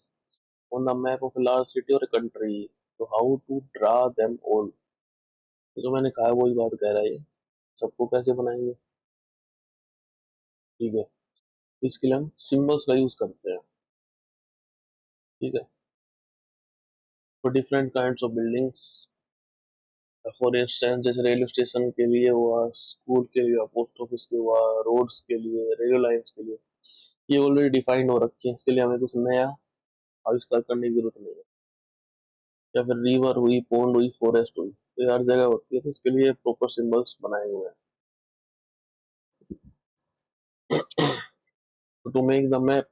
on the map of a large city or a country. So how to draw them all? तो जो मैंने कहा है वही बात कह रहा है ये, सबको कैसे बनाएंगे। ठीक है, तो इसके लिए हम सिंबल्स का यूज करते हैं। ठीक है, for different kinds of buildings, for instance जैसे रेलवे स्टेशन के लिए हुआ, स्कूल के लिए हुआ, पोस्ट ऑफिस के हुआ, रोड्स के लिए, रेलवे लाइंस के लिए, ये ऑलरेडी डिफाइंड हो रखी है, इसके लिए हमें कुछ नया आविष्कार करने की जरूरत नहीं है। या फिर रिवर हुई, पॉन्ड हुई, फॉरेस्ट हुई, तो ये हर जगह होती है, तो इसके लिए प्रॉपर सिंबल्स बनाए हुए हैं। To make the map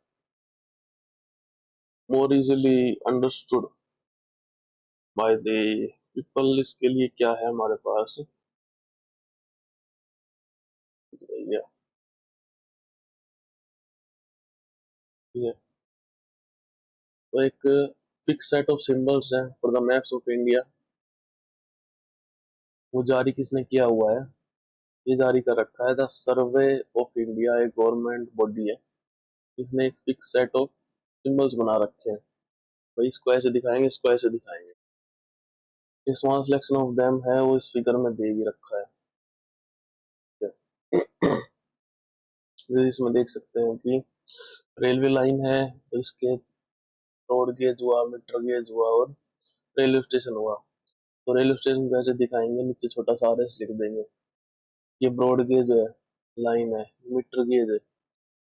more easily understood by the people, इसके लिए क्या है हमारे पास, भैया। ठीक है, तो एक फिक्स सेट ऑफ सिंबल्स है for the maps of India. वो जारी किसने किया हुआ है, ये जारी कर रखा है द सर्वे ऑफ इंडिया, एक गवर्नमेंट बॉडी है, इसने एक फिक्स सेट ऑफ सिंबल्स बना रखे हैं, भाई इसको ऐसे दिखाएंगे, इसको ऐसे दिखाएंगे। ये स्मॉल सिलेक्शन ऑफ देम है, वो इस फिगर में दे भी रखा है। ठीक है। तो इसमें देख सकते हैं कि रेलवे लाइन है, तो इसके रोड गेज हुआ, मीटर गेज हुआ, और रेलवे स्टेशन हुआ। तो रेलवे स्टेशन को ऐसे दिखाएंगे, नीचे छोटा सा आर एस लिख देंगे। ये ब्रॉड गेज है, लाइन है, मीटर गेज है।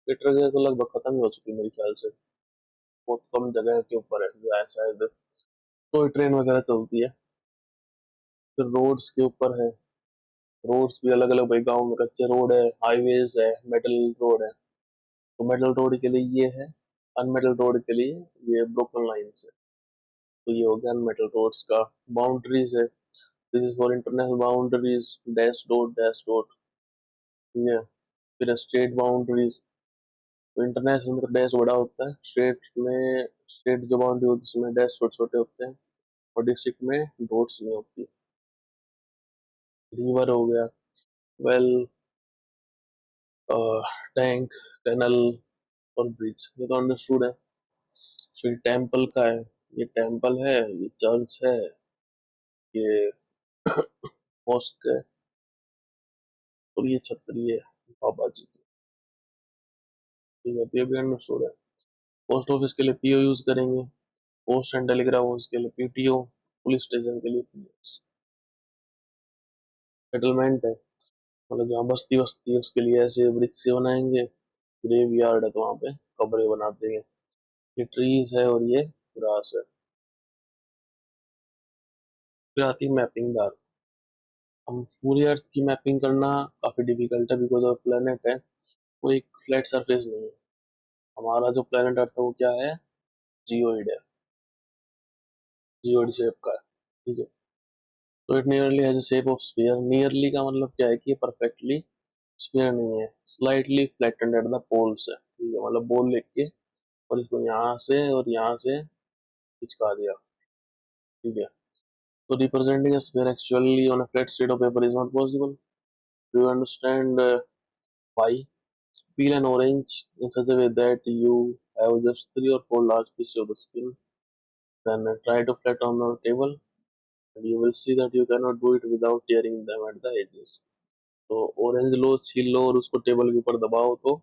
मीटर गेज तो लगभग खत्म ही हो चुकी है मेरे ख्याल से, बहुत कम जगह के ऊपर है जो है शायद, टॉय ट्रेन वगैरह चलती है। फिर रोड्स के ऊपर है, रोड्स भी अलग अलग, भाई गाँव में कच्चे रोड है, हाईवेज है, मेटल रोड है। तो मेटल रोड के लिए ये है, अनमेटल रोड के लिए ये ब्रोकन लाइन्स है। तो ये हो गया अनमेटल रोड्स का। बाउंड्रीज है, this is for international boundaries, dash dot. ठीक है, फिर स्टेट बाउंड्रीज, तो इंटरनेशनल में डैश बड़ा होता है, स्टेट में, स्टेट जो बाउंड्री होती है उसमें डैश छोटे छोटे होते हैं, और डिस्ट्रिक्ट में डॉट्स नहीं होती। रिवर हो गया, वेल, टैंक, कैनल और ब्रिज, ये तो अंडरस्टूड है। फिर टेम्पल का है, ये टेम्पल है, ये चर्च है, ये मॉस्क है, और ये छतरी है बाबा जी की। ठीक है, तो ये भी अंडरस्टूड है। पोस्ट ऑफिस के लिए पीओ यूज करेंगे, पोस्ट एंड टेलीग्राफ ऑफिस के लिए पीटीओ, पुलिस स्टेशन के लिए पीएस। सेटलमेंट है, मतलब जहाँ बस्ती बस्ती है उसके लिए ऐसे ब्रिज से बनाएंगे। ग्रेव यार्ड है तो वहाँ पे कब्रें बना देंगे। ये ट्रीज है और ये ग्रास है। फिर आती है मैपिंग द अर्थ। हम पूरी अर्थ की मैपिंग करना काफी डिफिकल्ट है, बिकॉज ऑफ प्लेनेट है, वो एक फ्लैट सरफेस नहीं है। हमारा जो प्लेनेट अर्थ है वो क्या है, जियोइड है, जियोइड शेप का है, ठीक है। तो it nearly has a shape of sphere. Nearly का मतलब क्या है कि ये परफेक्टली स्फीयर नहीं है, slightly flattened at the poles है, ठीक है, मतलब बोल लिख के और इसको यहाँ से और यहाँ से खिंचका दिया, ठीक है। तो representing a sphere actually on a flat sheet of paper is not possible. Do you understand why? Peel an orange in such a way that you have just 3 or 4 large pieces of the skin. Then try to flat on the table, and you will see that you cannot do it without tearing them at the edges. तो orange लो, छील लो और उसको table के ऊपर दबाओ तो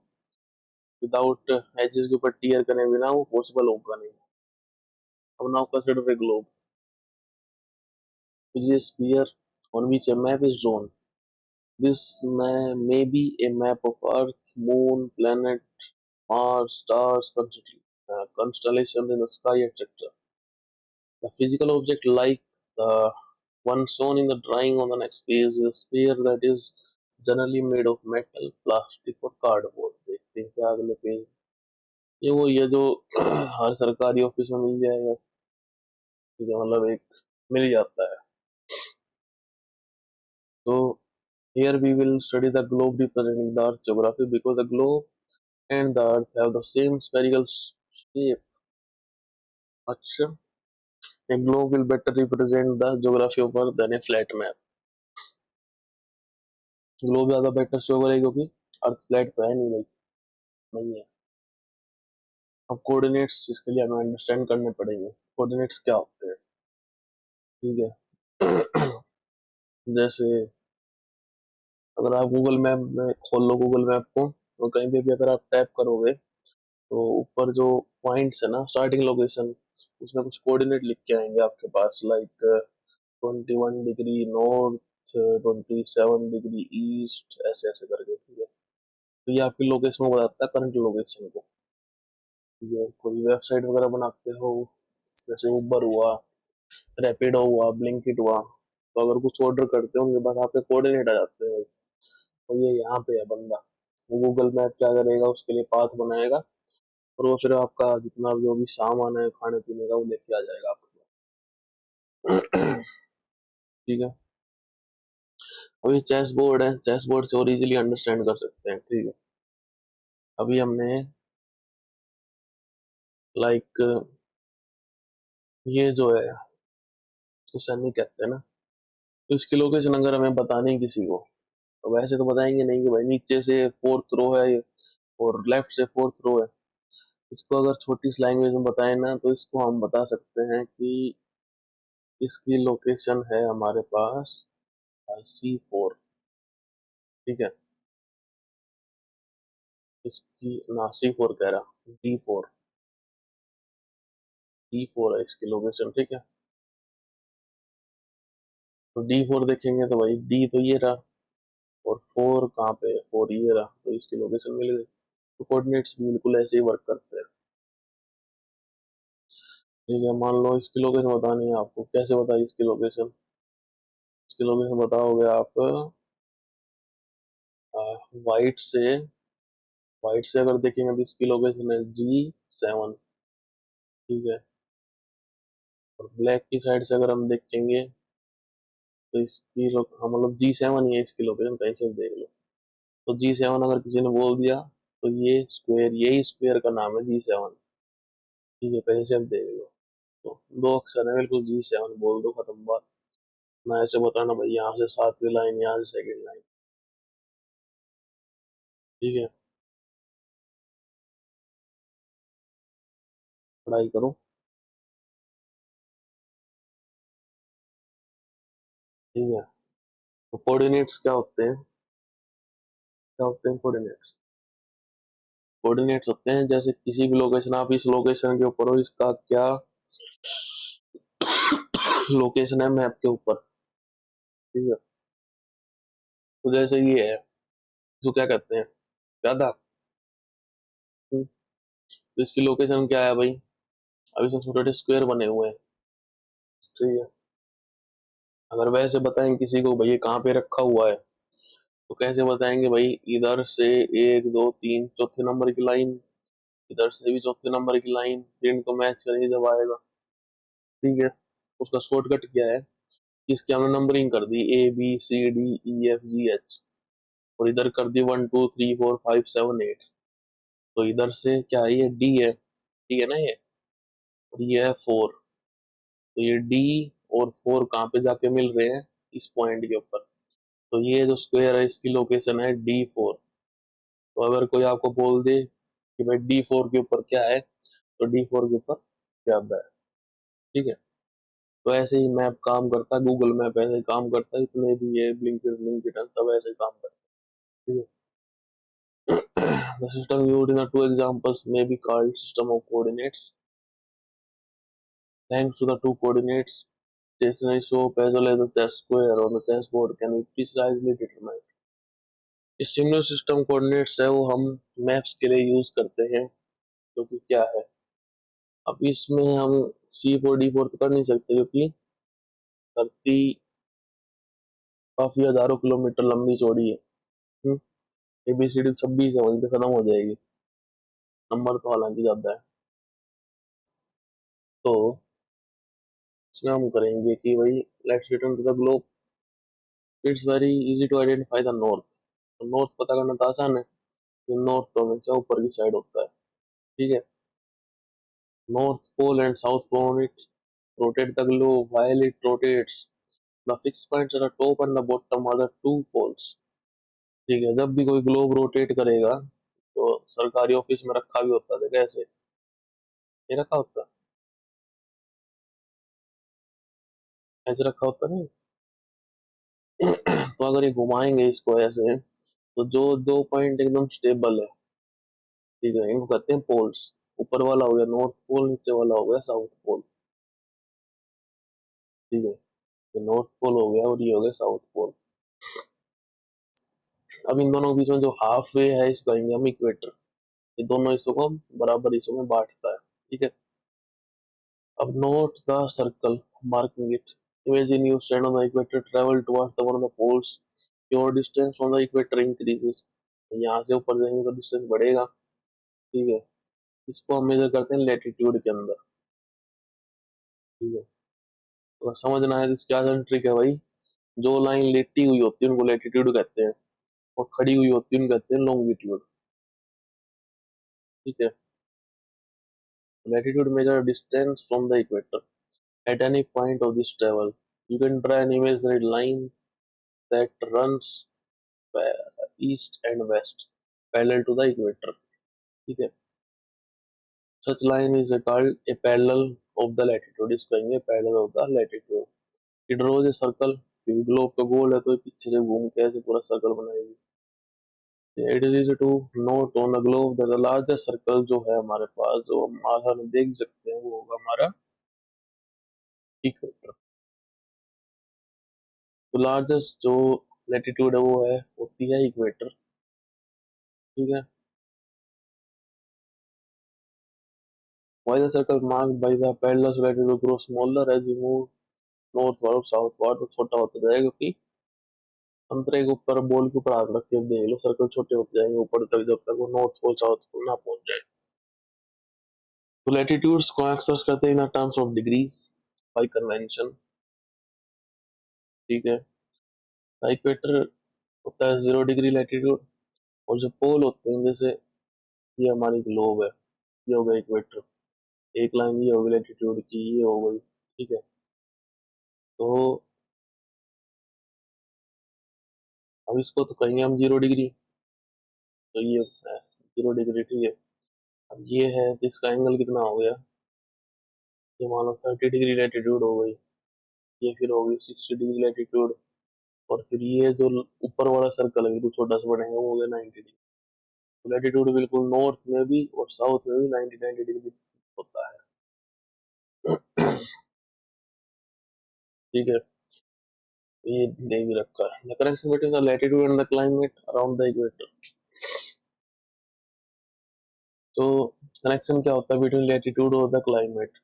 without edges के ऊपर टीयर करने बिना वो पॉसिबल होगा नहीं। अब now consider a globe which is a sphere on which a map is drawn. This may be a map of Earth, Moon, planet, Mars, stars, constellations in the sky, etc. The physical object, like the one shown in the drawing on the next page, is a sphere that is generally made of metal, plastic और cardboard. देखते हैं क्या अगले page. ये जो हर सरकारी office में मिल जाएगा, ठीक है, मतलब एक मिल जाता है। तो here we will study the globe representing the Earth geography because the globe and the Earth have the same spherical shape. अच्छा, a globe will better represent the geography of Earth than a flat map. Globe ज्यादा better show करेगा क्योंकि अर्थ flat तो है नहीं भाई, नहीं है। अब कोऑर्डिनेट्स इसके लिए हमें अंडरस्टैंड करने पड़ेंगे, कोऑर्डिनेट्स क्या होते हैं, ठीक है। जैसे अगर आप गूगल मैप में खोल लो गूगल मैप को, तो कहीं पे भी अगर आप टैप करोगे तो ऊपर जो पॉइंट्स है ना, स्टार्टिंग लोकेशन, उसमें कुछ कोऑर्डिनेट लिख के आएंगे आपके पास, like 21 degree north, 27 degree east, ऐसे ऐसे करके, ठीक है। तो ये आपकी लोकेशन को बताता है, करंट लोकेशन को। ये कोई वेबसाइट वगैरह बनाते हो, जैसे उबर हुआ, रैपिडो हुआ, ब्लिंकिट हुआ, तो अगर कुछ ऑर्डर करते हो उनके पास आपके कोऑर्डिनेट आ जाते हैं, तो ये यहाँ पे है बंदा। वो गूगल मैप क्या करेगा, उसके लिए पाथ बनाएगा और वो फिर आपका जितना जो भी सामान है खाने पीने का वो लेके आ जाएगा आपके पास। ठीक है। अभी चेस बोर्ड है, चेस बोर्ड से और इजीली अंडरस्टैंड कर सकते हैं, ठीक है। अभी हमने लाइक ये जो है उसको सैनिक कहते हैं ना, तो इसकी लोकेशन अगर हमें बतानी है किसी को, तो वैसे तो बताएंगे नहीं कि भाई नीचे से 4th रो है और लेफ्ट से 4th रो है। इसको अगर छोटी सी लैंग्वेज में बताए ना, तो इसको हम बता सकते हैं कि इसकी लोकेशन है हमारे पास C4, ठीक है। इसकी ना C4 कह रहा, D4 है इसकी लोकेशन, ठीक है। तो D4 देखेंगे तो भाई D तो ये रहा और 4 कहाँ पे है, 4 ये रहा, तो इसकी लोकेशन मिल गई। तो कोऑर्डिनेट्स भी बिल्कुल ऐसे ही वर्क करते हैं, ठीक है। मान लो इसकी लोकेशन बतानी है आपको, कैसे बताइए इसकी लोकेशन, इसकी लोकेशन बताओगे आप वाइट से, वाइट से अगर देखेंगे तो इसकी लोकेशन है G7, ठीक है। और ब्लैक की साइड से अगर हम देखेंगे तो इसकी हाँ, मतलब G7 ही है इसकी लोकेशन, कहीं से भी देख लो। तो G7 अगर किसी ने बोल दिया तो ये स्क्वायर, यही स्क्वायर का नाम है G7, ठीक है, कहीं से भी देख लो। तो 2 अक्षर है, बिल्कुल G7 बोल दो, खत्म बात। ना ऐसे बताना भाई यहाँ से 7वीं लाइन, यहाँ से 2nd लाइन, ठीक है। पढ़ाई करो, ठीक है। तो कोऑर्डिनेट्स क्या होते हैं, क्या होते हैं कोऑर्डिनेट्स, कोऑर्डिनेट्स होते हैं जैसे किसी भी लोकेशन, आप इस लोकेशन के ऊपर हो, इसका क्या लोकेशन है मैप के ऊपर, ठीक है। तो जैसे ये है, इसको क्या कहते हैं, क्या था, तो इसकी लोकेशन क्या है भाई, अब इसमें छोटे छोटे स्क्वायर बने हुए हैं, ठीक है। अगर वैसे बताएं किसी को भाई ये कहाँ पे रखा हुआ है, तो कैसे बताएंगे भाई, इधर से 1 2 3 चौथे नंबर की लाइन, इधर से भी चौथे नंबर की लाइन ट्रेंड को मैच करेगी जब आएगा। ठीक है, उसका शॉर्टकट क्या है, इसकी हमने नंबरिंग कर दी ABCDEFGH, और इधर कर दी 1 2 3 4 5 7 8। तो इधर से क्या है, ये डी है, डी है ना ये, और ये है 4। तो ये डी और 4 कहाँ पे जाके मिल रहे हैं, इस पॉइंट के ऊपर। तो ये जो स्क्वायर है इसकी लोकेशन है D4। तो अगर कोई आपको बोल दे कि भाई D4 के ऊपर क्या है, तो D4 के ऊपर ज्यादा है। ठीक है, तो ऐसे ही मैप काम करता है, गूगल मैप ऐसे ही काम करता है, इतने भी ये ब्लिंकिट ब्लिंकिट सब ऐसे ही काम करता है। ठीक है, the system used in the two examples may be called system of coordinates. Thanks to the two coordinates, stationary slope as well as the chess square on the chessboard can be precisely determined. ये similar system coordinates है वो हम maps के लिए use करते हैं, जो कि क्या है, अब इसमें हम C4 D4 तो कर नहीं सकते क्योंकि धरती काफी हजारों किलोमीटर लंबी चौड़ी है। ABCD 26 है, वहीं पे खत्म हो जाएगी, नंबर तो हालांकि ज्यादा है। तो इसमें हम करेंगे कि भाई let's return to the globe. It's very easy to identify the north. तो नॉर्थ पता करना तो आसान है, नॉर्थ तो हमेशा ऊपर की साइड होता है। ठीक है, north pole and south pole it rotate the globe while it rotates. The fixed points at the top and the bottom are the two poles. ठीक है, जब भी कोई ग्लोब रोटेट करेगा तो सरकारी ऑफिस में रखा भी होता है, कैसे ये रखा होता है, ऐसे रखा होता नहीं। तो अगर ये घुमाएंगे इसको ऐसे, तो जो दो पॉइंट एकदम स्टेबल है, ठीक है, इनको कहते हैं पोल्स। ऊपर वाला हो गया नॉर्थ पोल, नीचे वाला हो गया साउथ पोल। ठीक है, ये नॉर्थ पोल हो गया और ये हो गया साउथ पोल। अब इन दोनों के बीच में जो हाफ वे है इसको कहेंगे हम इक्वेटर। ये दोनों हिस्सों को बराबर हिस्सों में बांटता है। ठीक है, अब note the circle marking it. Imagine you stand on the equator, travel towards the one of the poles. Your distance from the equator increases. यहाँ से ऊपर जाएंगे तो डिस्टेंस बढ़ेगा। ठीक है, इसको हम मेजर करते हैं लेटीट्यूड के अंदर। ठीक है, तो समझना है इसकी क्या ट्रिक है भाई, जो लाइन लेटी हुई होती है उनको लेटीट्यूड कहते हैं, और खड़ी हुई होती है उनको कहते हैं लॉन्गिट्यूड। ठीक है, latitude major distance from the equator at any point of this travel. You can draw an imaginary line that runs east and west parallel to the equator. ठीक है, such line is called a parallel of the latitude, इसको कहेंगे parallel of the latitude. It draws a circle, क्योंकि globe तो गोल है तो पीछे से घूम के ऐसे पूरा सर्कल बनाएगी। It is easy to note on the globe that the largest circle जो है हमारे पास, जो हम आसानी देख सकते हैं, वो होगा हमारा इक्वेटर। तो लार्जेस्ट जो लेटीट्यूड है वो है होती है इक्वेटर। ठीक है, why the circle marked by the parallel related to grow smaller as you move northward southward, तो छोटा होता जाएगा क्योंकि संतरे के ऊपर बॉल के ऊपर हाथ रख के देख लो, सर्कल छोटे होते जाएंगे ऊपर तक जब तक वो नॉर्थ पोल साउथ पोल ना पहुंच जाए। तो लैटिट्यूड्स को एक्सप्रेस करते हैं in terms of degrees bye convention. ठीक है, इक्वेटर होता है 0 डिग्री लैटिट्यूड, और जो पोल होते हैं जैसे ये हमारी ग्लोब है, ये हो गया इक्वेटर, एक लाइन ये होगी लैटिट्यूड की, ये हो गई। ठीक है, तो अब इसको तो कहेंगे हम 0 डिग्री, तो ये है 0 डिग्री। ठीक है, अब ये है तो इसका एंगल कितना हो गया, ये मान लो 30 डिग्री लैटिट्यूड हो गई, ये फिर हो गई 60 डिग्री लैटिट्यूड, और फिर ये जो ऊपर वाला सर्कल है बिल्कुल छोटा सा बनेगा वो हो गया 90 डिग्री। तो लैटिट्यूड बिल्कुल नॉर्थ में भी और साउथ में भी 90 डिग्री होता है। ठीक है, ये दे भी रखा है the connection between the latitude and the climate around the equator. तो कनेक्शन क्या होता है बिटवीन लैटिट्यूड और द क्लाइमेट,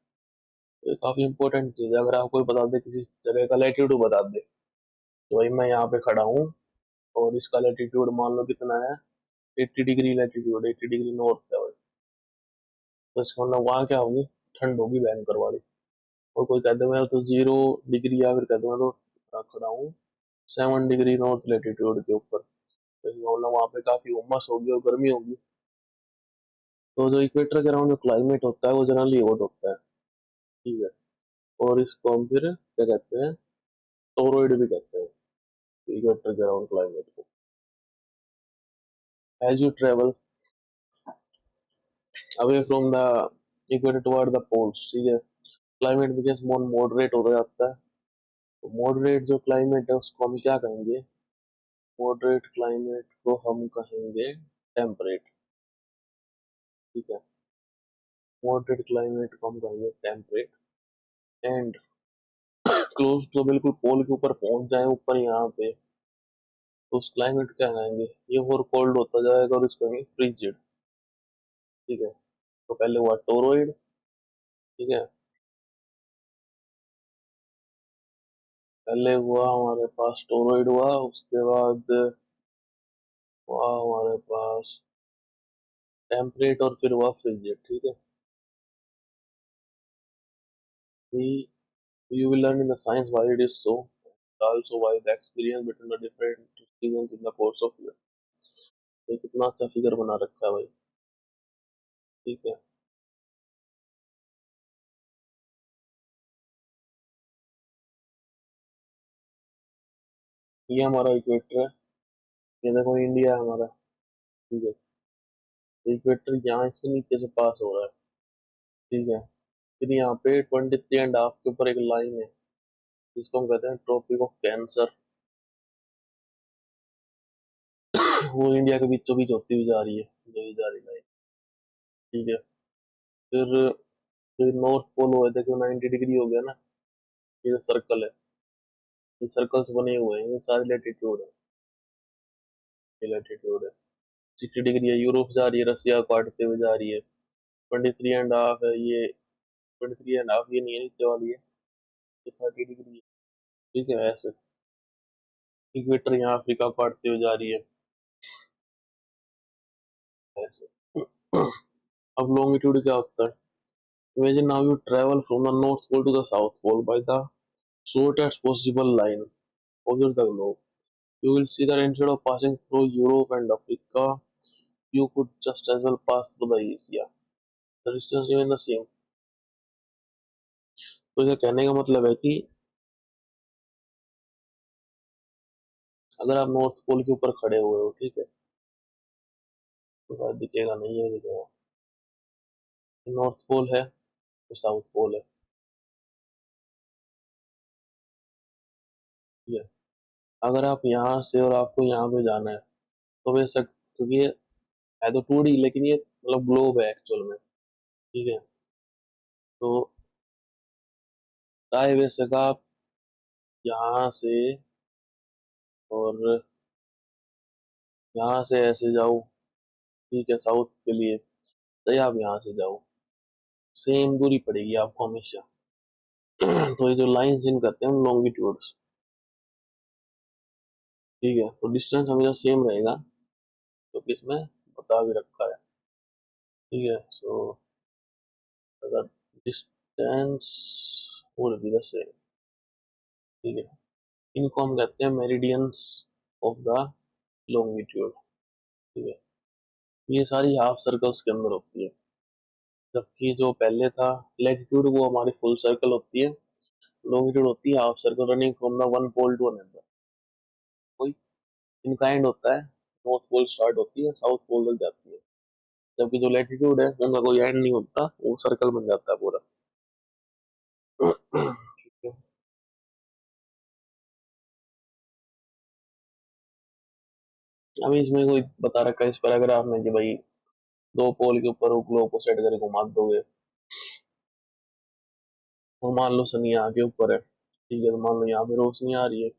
तो ये काफी इंपॉर्टेंट चीज है। अगर आपको बता दे किसी जगह का लैटिट्यूड बता दे, तो भाई मैं यहाँ पे खड़ा हूँ और इसका लैटिट्यूड मान लो कितना है, 80 डिग्री लैटिट्यूड, 80 डिग्री नॉर्थ है भाई। तो इसका मतलब वहाँ क्या होगी, ठंड होगी भयंकर वाली। और कोई कहते हैं मैं तो 0 डिग्री, या फिर कहते हैं मैं तो खड़ा हूँ 7 डिग्री नॉर्थ लेटीट्यूड के ऊपर, तो इसका मतलब वहाँ पे काफी उमस होगी और गर्मी होगी। तो जो इक्वेटर के अराउंड जो क्लाइमेट होता है वो जनरली हॉट होता है, ठीक है। और इसको हम फिर क्या कहते हैं, टोरॉइड भी कहते हैं इक्वेटर के अराउंड क्लाइमेट को। As you travel away from the equator toward the poles, ठीक है, क्लाइमेट बिकम्स मोर मॉडरेट हो जाता है। तो मॉडरेट जो क्लाइमेट है उसको हम क्या कहेंगे, मॉडरेट क्लाइमेट को हम कहेंगे टेम्परेट, ठीक है। मॉडरेट क्लाइमेट को हम कहेंगे टेम्परेट। एंड क्लोज तो बिल्कुल पोल के ऊपर पहुंच जाए ऊपर यहाँ पे, तो उस क्लाइमेट क्या कहेंगे, ये और कोल्ड होता जाएगा और इसको कहेंगे फ्रीजिड, ठीक है। तो पहले हुआ टोरोइड, ठीक है, पहले हुआ हमारे पास टोरोइड हुआ, उसके बाद हुआ हमारे पास टेम्परेट और फिर हुआ फ्रीजिड, ठीक है। We you will learn in the science why it is so, and also why the experience between the different seasons in the course of year। ये कितना अच्छा फिगर बना रखा है भाई, ठीक है। ये हमारा इक्वेटर है, ये देखो इंडिया है हमारा, ठीक है। तो इक्वेटर यहाँ इसके नीचे से पास हो रहा है, ठीक है। फिर यहाँ पे 23.5 के ऊपर एक लाइन है जिसको हम कहते हैं ट्रॉपिक ऑफ कैंसर। वो इंडिया के बीचों बीच होती हुई जा रही है, जो ये जा रही लाइन, ठीक है। फिर नॉर्थ पोल हुआ, देखो 90 डिग्री हो गया ना, ये जो सर्कल है, ये सर्कल्स बने हुए हैं, ये सारे लेटीट्यूड है, ये लेटीट्यूड है। 60 डिग्री है, यूरोप जा रही है, रसिया को काटते हुए जा रही है। 23.5 है ये, 23.5 ये नहीं है, नीचे वाली है, ये 30 डिग्री है, ठीक है। ऐसे इक्वेटर यहाँ अफ्रीका को काटते हुए जा रही है, ऐसे। अब लॉन्गिट्यूड क्या होता है, imagine now you travel from the north pole to the south pole by the shortest possible line over the globe, you will see that instead of passing through Europe and Africa, you could just as well pass through the Asia, the distance remain the same। तो ये कहने का मतलब है कि अगर आप north pole के ऊपर खड़े हुए हो, ठीक है, तो शायद दिखेगा नहीं है, दिखेगा, नॉर्थ पोल है तो साउथ पोल है, ठीक है। अगर आप यहाँ से और आपको यहाँ पे जाना है तो बेशक, क्योंकि ये है तो 2D लेकिन ये मतलब ग्लोब है एक्चुअल में, ठीक है। तो चाहे बेशक आप यहाँ से और यहाँ से ऐसे जाओ, ठीक है, साउथ के लिए, चाहे आप यहाँ से जाओ, सेम दूरी पड़ेगी आपको हमेशा। तो ये जो लाइन इन करते हैं हम लॉन्गिट्यूड्स, ठीक है, तो डिस्टेंस हमेशा सेम रहेगा, तो इसमें बता भी रखा है, ठीक है। सो अगर distance would be the same, ठीक है, इनको हम कहते हैं मेरिडियंस ऑफ द लॉन्गिट्यूड, ठीक है। ये सारी हाफ सर्कल्स के अंदर होती है, जबकि जो पहले था लैटिट्यूड वो हमारी फुल सर्कल होती है, लॉन्गिट्यूड होती है half circle running from the one pole to another, कोई इनका एंड होता है, नॉर्थ पोल स्टार्ट होती है साउथ पोल तक जाती है, जबकि जो लैटिट्यूड है उनका कोई एंड नहीं होता, वो सर्कल बन जाता है पूरा। ठीक है। अभी इसमें कोई बता रखा है इस पैराग्राफ में कि भाई दो पोल के ऊपर ग्लोब को सेट करके घुमा दोगे, और मान लो सन यहाँ के ऊपर है, ठीक है, तो मान लो यहाँ पे रोशनी आ रही है,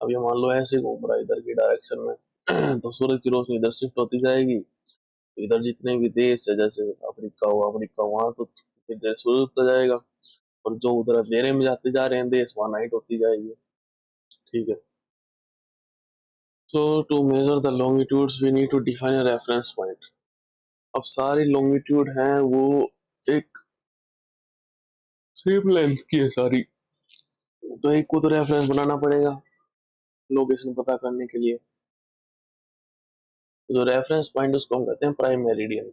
अब ये मान लो ऐसे घूम रहा है इधर की डायरेक्शन में, तो सूरज की रोशनी इधर शिफ्ट होती जाएगी, तो इधर जितने भी देश है जैसे अफ्रीका वहां तो इधर सूरज उगता जाएगा, और जो उधर अंधेरे में जाते जा रहे हैं देश वहां नाइट होती जाएगी, ठीक है। So to measure the longitudes we need to define a reference point। अब सारी लॉन्गिट्यूड हैं वो एक सेम लेंथ की है सारी, तो एक को तो रेफरेंस बनाना पड़ेगा लोकेशन पता करने के लिए। जो रेफरेंस पॉइंट उसको हम कहते हैं प्राइम मेरिडियन।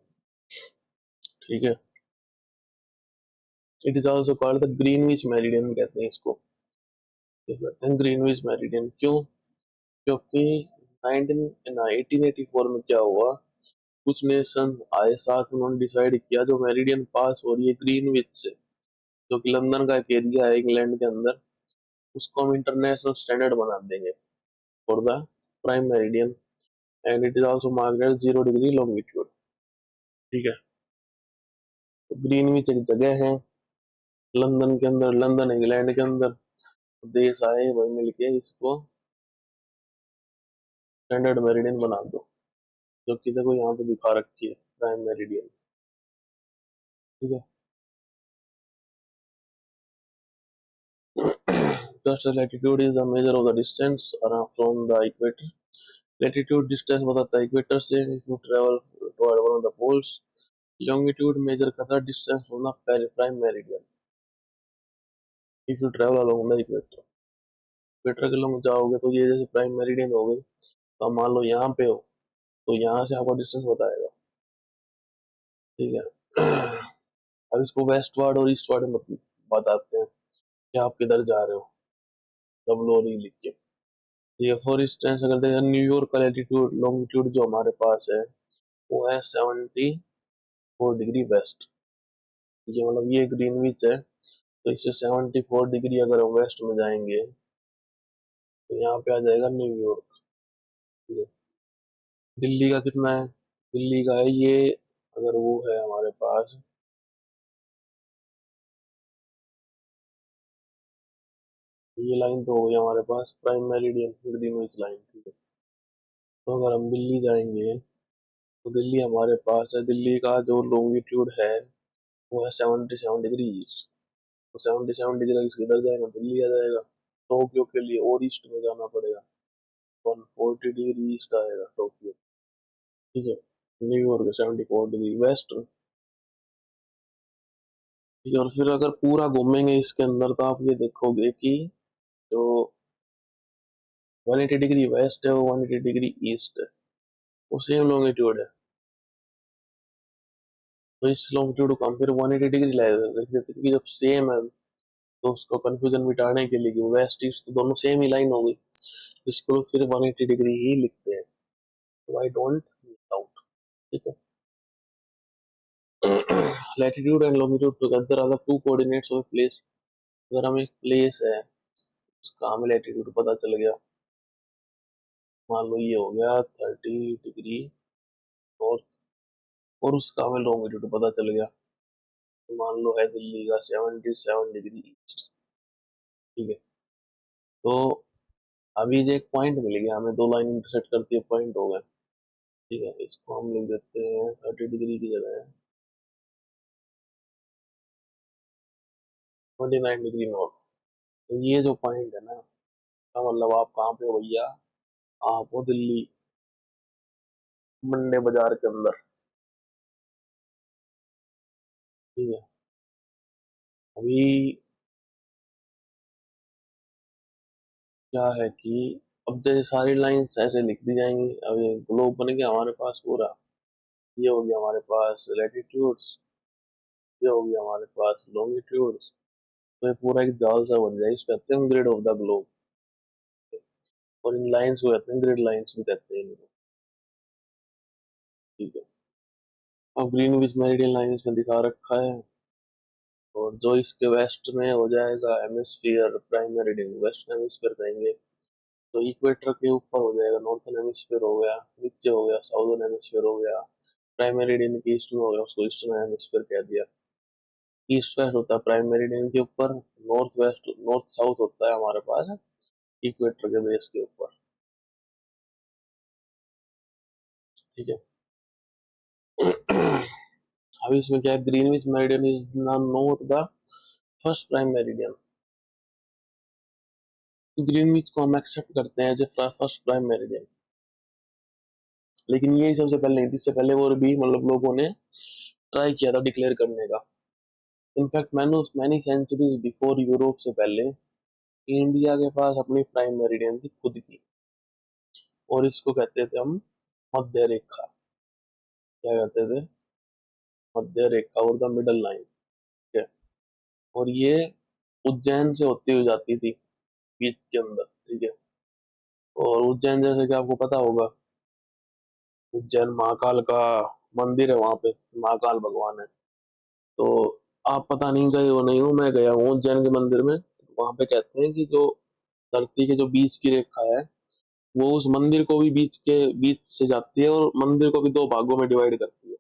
ठीक है, it is also called the Greenwich meridian कहते हैं इसको। ये कहते हैं ग्रीनविच मेरिडियन क्यों? क्योंकि 1884 में क्या हुआ, कुछ नेशन आए साथ, उन्होंने डिसाइड किया जो मेरिडियन पास हो रही है ग्रीनविच से, जो कि लंदन का एक एरिया है इंग्लैंड के अंदर, उसको हम इंटरनेशनल स्टैंडर्ड बना देंगे for the prime meridian, and it is also marked as 0 degree longitude. ठीक है, तो ग्रीनविच एक जगह है लंदन के अंदर, लंदन इंग्लैंड के अंदर, देश आए वही मिलके इसको स्टैंडर्ड मेरिडियन बना दो, जो कि देखो यहाँ पे दिखा रखी है प्राइम मेरिडियन। ठीक है, just latitude is a measure of the distance around from the equator. Latitude distance बताता है इक्वेटर से, if you travel toward one of the poles. Longitude measure करता है distance from the prime meridian if you travel along the equator. Equator के long जाओगे तो ये जैसे प्राइम मेरिडियन हो गई, तो आप मान लो यहाँ पे हो, तो यहाँ से आपको डिस्टेंस बताएगा। ठीक है, अब इसको वेस्टवर्ड और ईस्टवर्ड में बताते हैं कि आप किधर जा रहे हो, डब्ल्यू और ई लिख के। ठीक है, फॉर इंस्टेंस अगर देखें न्यूयॉर्क का लैटिट्यूड लॉन्गिट्यूड जो हमारे पास है वो है 74 डिग्री वेस्ट। ये मतलब ये ग्रीनविच है, तो इससे 74 डिग्री अगर हम वेस्ट में जाएंगे तो यहाँ पे आ जाएगा न्यूयॉर्क। ठीक है, दिल्ली का कितना है? दिल्ली का है ये, अगर वो है हमारे पास, ये लाइन तो हो गई हमारे पास प्राइम मेरिडियन ग्रीनविच लाइन। ठीक है, तो अगर हम दिल्ली जाएंगे तो दिल्ली हमारे पास है, दिल्ली का जो लॉन्गिट्यूड है वो है 77 डिग्री ईस्ट। तो 77 डिग्री किधर जाएगा? दिल्ली आ जाएगा। टोक्यो के लिए और ईस्ट में जाना पड़ेगा, 140 डिग्री ईस्ट आएगा टोक्यो। ठीक है, न्यूयॉर्क 74 डिग्री वेस्ट। ठीक है, और फिर अगर पूरा घूमेंगे इसके अंदर तो आप ये देखोगे कि जो 180 डिग्री वेस्ट है वो 180 डिग्री ईस्ट है, वो सेम लॉन्गिट्यूड है। तो इस लॉन्गिट्यूड को हम फिर 180 डिग्री ले देते हैं, क्योंकि जब सेम है तो उसको कंफ्यूजन मिटाने के लिए कि वेस्ट ईस्ट तो दोनों सेम ही लाइन हो गई, इसको फिर 180 डिग्री ही लिखते हैं, तो आई डोंट मिस आउट। ठीक है, latitude and longitude together are the two coordinates of place. अगर हम एक प्लेस है उसका हमें लैटिट्यूड पता चल गया, मान लो ये हो गया 30 डिग्री नॉर्थ, और उसका हमें लॉन्गिट्यूड पता चल गया, तो मान लो है दिल्ली का 77 डिग्री ईस्ट। ठीक है, तो अभी जो एक पॉइंट मिल गया हमें, दो लाइन इंटरसेक्ट करती है पॉइंट हो गए। ठीक है, इसको हम लिख देते हैं 30 डिग्री की जगह 29 डिग्री नॉर्थ। तो ये जो पॉइंट है ना, का मतलब आप कहाँ पे हो भैया? आप हो दिल्ली मंडे बाजार के अंदर। ठीक है, अभी क्या है कि अब जैसे सारी लाइंस ऐसे लिख दी जाएंगी, अब ये ग्लोब बन गया हमारे पास पूरा, ये हो गया हमारे पास लैटिट्यूड्स, ये हो गया हमारे पास लॉन्गिट्यूड्स, तो ये पूरा एक जाल सा बन जाएगा, इसको कहते हैं ग्रिड ऑफ द ग्लोब। और इन लाइंस को कहते हैं ग्रिड लाइंस भी कहते हैं इनको। ठीक है, अब ग्रीनविच मेरिडियन लाइन इसमें दिखा रखा है, और जो इसके वेस्ट में हो जाएगा hemisphere prime meridian, west hemisphere कहेंगे, तो इक्वेटर के ऊपर हो जाएगा नॉर्थन हेमिस्फीयर हो गया, नीचे हो गया साउदर्न हेमिस्फीयर हो गया, प्राइम मेरिडियन के ईस्ट में हो गया, उसको ईस्टर्न हेमिस्फीयर कह दिया। ईस्ट वेस्ट होता है प्राइम मेरिडियन के ऊपर, नॉर्थ वेस्ट नॉर्थ साउथ होता है हमारे पास इक्वेटर के बेस के ऊपर। ठीक है, अभी इसमें क्या है, Greenwich meridian is not the first prime meridian. Greenwich को हम एक्सेप्ट करते हैं as a first prime meridian, लेकिन ये सबसे पहले नहीं, इससे पहले और भी मतलब लोगों ने ट्राई किया था डिक्लेयर करने का। In fact many centuries before Europe से पहले इंडिया के पास अपनी प्राइम मेरिडियन थी खुद की, और इसको कहते थे हम मध्य रेखा। क्या कहते थे? मध्य रेखा और द मिडल लाइन। ठीक है। और ये उज्जैन से होती हुई जाती थी बीच के अंदर। ठीक है। और उज्जैन जैसे कि आपको पता होगा, उज्जैन महाकाल का मंदिर है, वहां पे महाकाल भगवान है। तो आप पता नहीं गए हो नहीं हो, मैं गया हूँ उज्जैन के मंदिर में। वहां पे कहते हैं कि जो धरती के जो बीच की रेखा है, वो उस मंदिर को भी बीच से जाती है और मंदिर को भी दो भागों में डिवाइड करती है।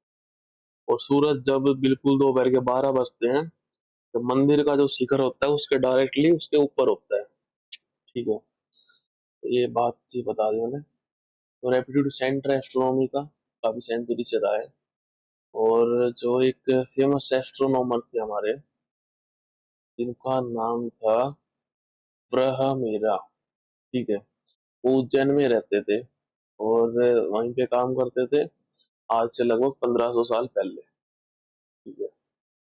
और सूरज जब बिल्कुल दोपहर के 12 बजते हैं, तो मंदिर का जो शिखर होता है उसके डायरेक्टली उसके ऊपर होता है। ठीक है। तो ये बात थी, बता दी मैंने। तो रेप्यूटेड सेंटर एस्ट्रोनॉमी का काफी सेंचुरी से रहा है। और जो एक फेमस एस्ट्रोनॉमर थे हमारे, जिनका नाम था ब्रह्मेरा। ठीक है। वो उज्जैन में रहते थे और वहीं पे काम करते थे, आज से लगभग 1500 साल पहले। ठीक है।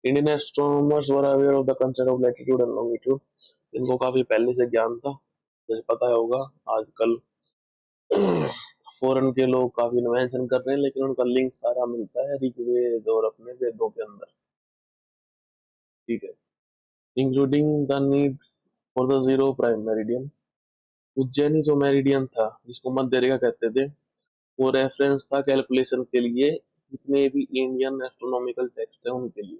Indian astronomers were aware of the concept of latitude and longitude. इनको काफी पहले से ज्ञान था, जैसे पता होगा आजकल फॉरेन के लोग काफी इन्वेंशन कर रहे हैं, लेकिन उनका लिंक सारा मिलता है ऋग्वेद और अपने वेदों के अंदर। ठीक है। Including the need for the zero prime meridian. Ujjaini जो मेरिडियन था, जिसको मध्य रेखा कहते थे, वो रेफरेंस था कैलकुलेशन के लिए जितने भी इंडियन एस्ट्रोनॉमिकल टेक्स्ट है उनके लिए।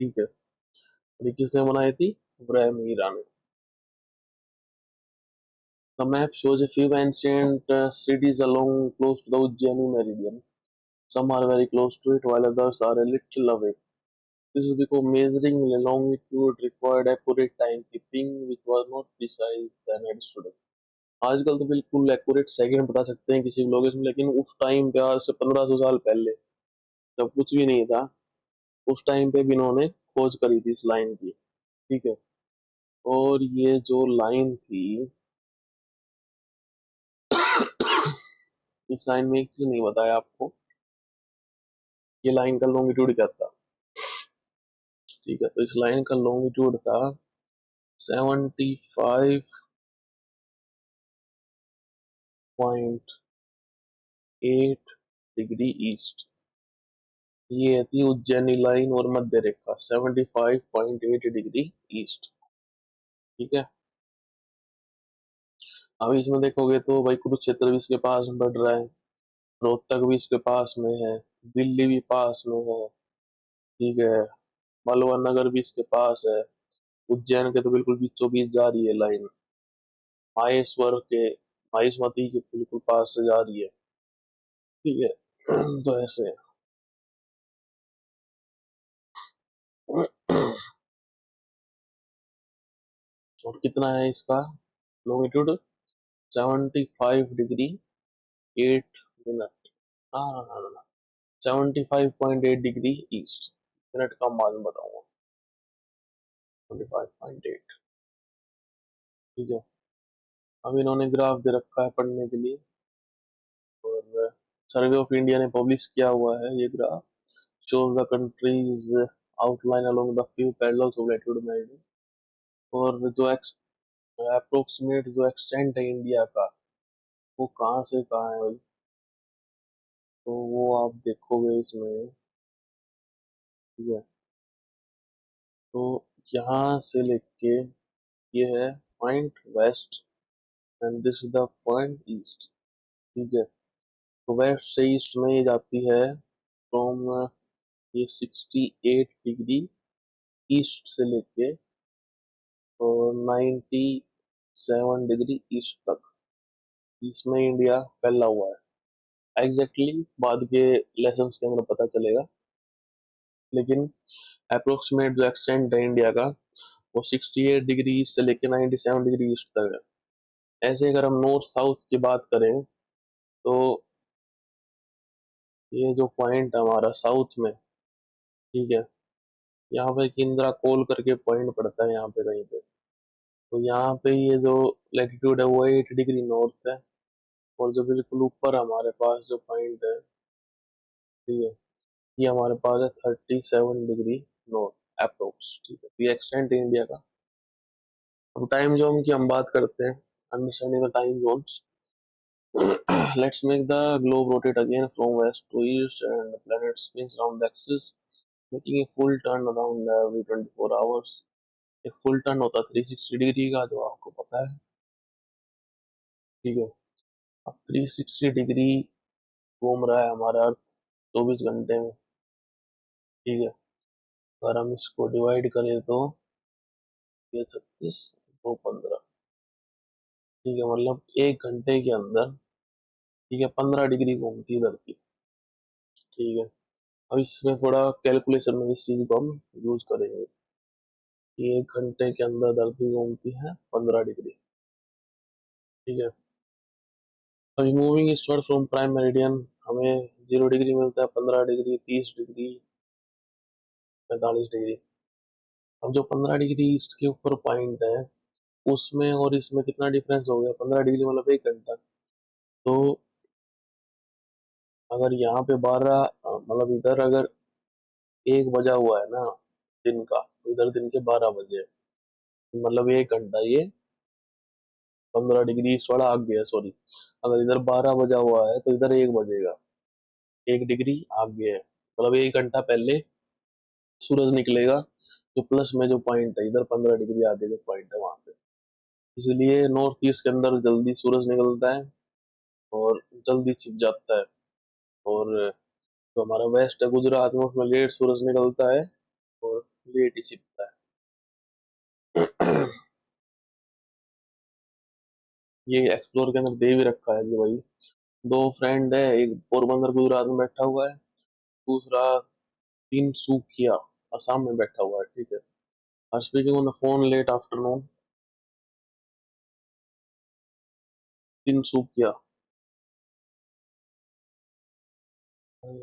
ठीक है। और ये किसने बनाई थी? ब्रह्मीरा ने। The map shows a few ancient cities along close to the Ujjaini meridian. Some are very close to it, while others are a little away. This is because measuring longitude required accurate timekeeping, which was not precise then understood. आजकल तो बिल्कुल accurate second बता सकते हैं किसी भी location, लेकिन उस टाइम पे, आज से 1500 साल पहले, जब कुछ भी नहीं था, उस टाइम पे भी इन्होंने खोज करी थी इस लाइन की। ठीक है। और ये जो लाइन थी, इस लाइन में एक चीज नहीं बताया आपको, ये लाइन का लॉन्गिट्यूड क्या था। ठीक है। तो इस लाइन का लॉन्गिट्यूड था 75.8 डिग्री ईस्ट। ये थी उज्जैनी लाइन और मध्य रेखा 75.8 डिग्री ईस्ट। ठीक है। अब इसमें देखोगे तो भाई कुरुक्षेत्र भी इसके पास में बढ़ रहा है, रोहतक भी इसके पास में है, दिल्ली भी पास में है। ठीक है। मालवा नगर भी इसके पास है। उज्जैन के तो बिल्कुल बीचों बीच जा रही है लाइन। माहेश्वर के, माहिष्मती के बिल्कुल पास से जा रही है। ठीक है। तो ऐसे और कितना है इसका लॉन्गिट्यूड? 75 degree 8 minute. हाँ, 75.8 डिग्री ईस्ट। मिनट का मालूम बताऊंगा। 75.8। ठीक है। अब इन्होंने ग्राफ दे रखा है पढ़ने के लिए, और सर्वे ऑफ इंडिया ने पब्लिश किया हुआ है ये graph. shows the country's outline along the few parallels of latitude meridian। और जो अप्रोक्सीमेट जो एक्सटेंट है इंडिया का, वो कहाँ से कहाँ है भाई, तो वो आप देखोगे इसमें। ठीक है। तो यहाँ से लेके ये है point west, and this is the point east. ठीक है। तो वेस्ट से ईस्ट में ये जाती है फ्रॉम, ये 68 डिग्री ईस्ट से लेके और 97 डिग्री ईस्ट तक इसमें इंडिया फैला हुआ है। एग्जैक्टली बाद के लेसन के अंदर पता चलेगा, लेकिन अप्रोक्सीमेट जो एक्सटेंट है इंडिया का, वो 68 डिग्री ईस्ट से लेके 97 डिग्री ईस्ट तक है। ऐसे अगर हम नॉर्थ साउथ की बात करें, तो ये जो पॉइंट है हमारा साउथ में, ठीक है, यहाँ पे इंदिरा कोल करके पॉइंट पड़ता है यहाँ पे कहीं पे। तो यहाँ पे ये जो लेटीट्यूड है वो 8 डिग्री नॉर्थ है। और जो बिल्कुल ऊपर हमारे पास जो पॉइंट है, ठीक है, ये हमारे पास है 37 डिग्री नॉर्थ। अप्रोक्स, ठीक है। ये एक्सटेंट है इंडिया का। अब टाइम जोन की हम बात करते हैं, understanding the time zones. Let's make the globe rotate again from west to east and the planet spins around the axis, making a full turn around every 24 hours. एक full turn होता है 360 degree का, जो आपको पता है, ठीक है। अब 360 डिग्री घूम रहा है हमारा अर्थ 24 घंटे में, ठीक है। अगर हम इसको डिवाइड करें तो ये 36 2 15, ठीक है, मतलब 1 घंटे के अंदर, ठीक है, 15 डिग्री घूमती है धरती, ठीक है। अब इसमें थोड़ा कैलकुलेशन में इस चीज को हम यूज करेंगे कि 1 घंटे के अंदर धरती घूमती है 15 डिग्री, ठीक है। अभी moving eastward from prime meridian, हमें 0 डिग्री मिलता है, 15 डिग्री, 30 डिग्री, 45 डिग्री। अब जो 15 डिग्री ईस्ट के ऊपर पॉइंट है, उसमें और इसमें कितना डिफरेंस हो गया, 15 डिग्री मतलब 1 घंटा। तो अगर यहाँ पे 12, मतलब इधर अगर 1 बजा हुआ है ना दिन का, तो इधर दिन के 12 बजे, मतलब 1 घंटा ये 15 डिग्री ईस्ट वाला आगे है, सॉरी। अगर इधर 12 बजा हुआ है तो इधर 1 बजेगा, 1 डिग्री आगे है, मतलब 1 घंटा पहले सूरज निकलेगा। जो प्लस में जो पॉइंट है इधर 15 डिग्री आगे जो पॉइंट है वहां पे, इसलिए नॉर्थ ईस्ट के अंदर जल्दी सूरज निकलता है और जल्दी छिप जाता है। और जो हमारा वेस्ट है गुजरात में, उसमें लेट सूरज निकलता है और लेट ही छिपता है। ये एक्सप्लोर के अंदर दे भी रखा है कि भाई, दो फ्रेंड है, एक पोरबंदर गुजरात में बैठा हुआ है, दूसरा तिनसुकिया असम में बैठा हुआ है, ठीक है। R speaking on the phone late afternoon, Tinsukia,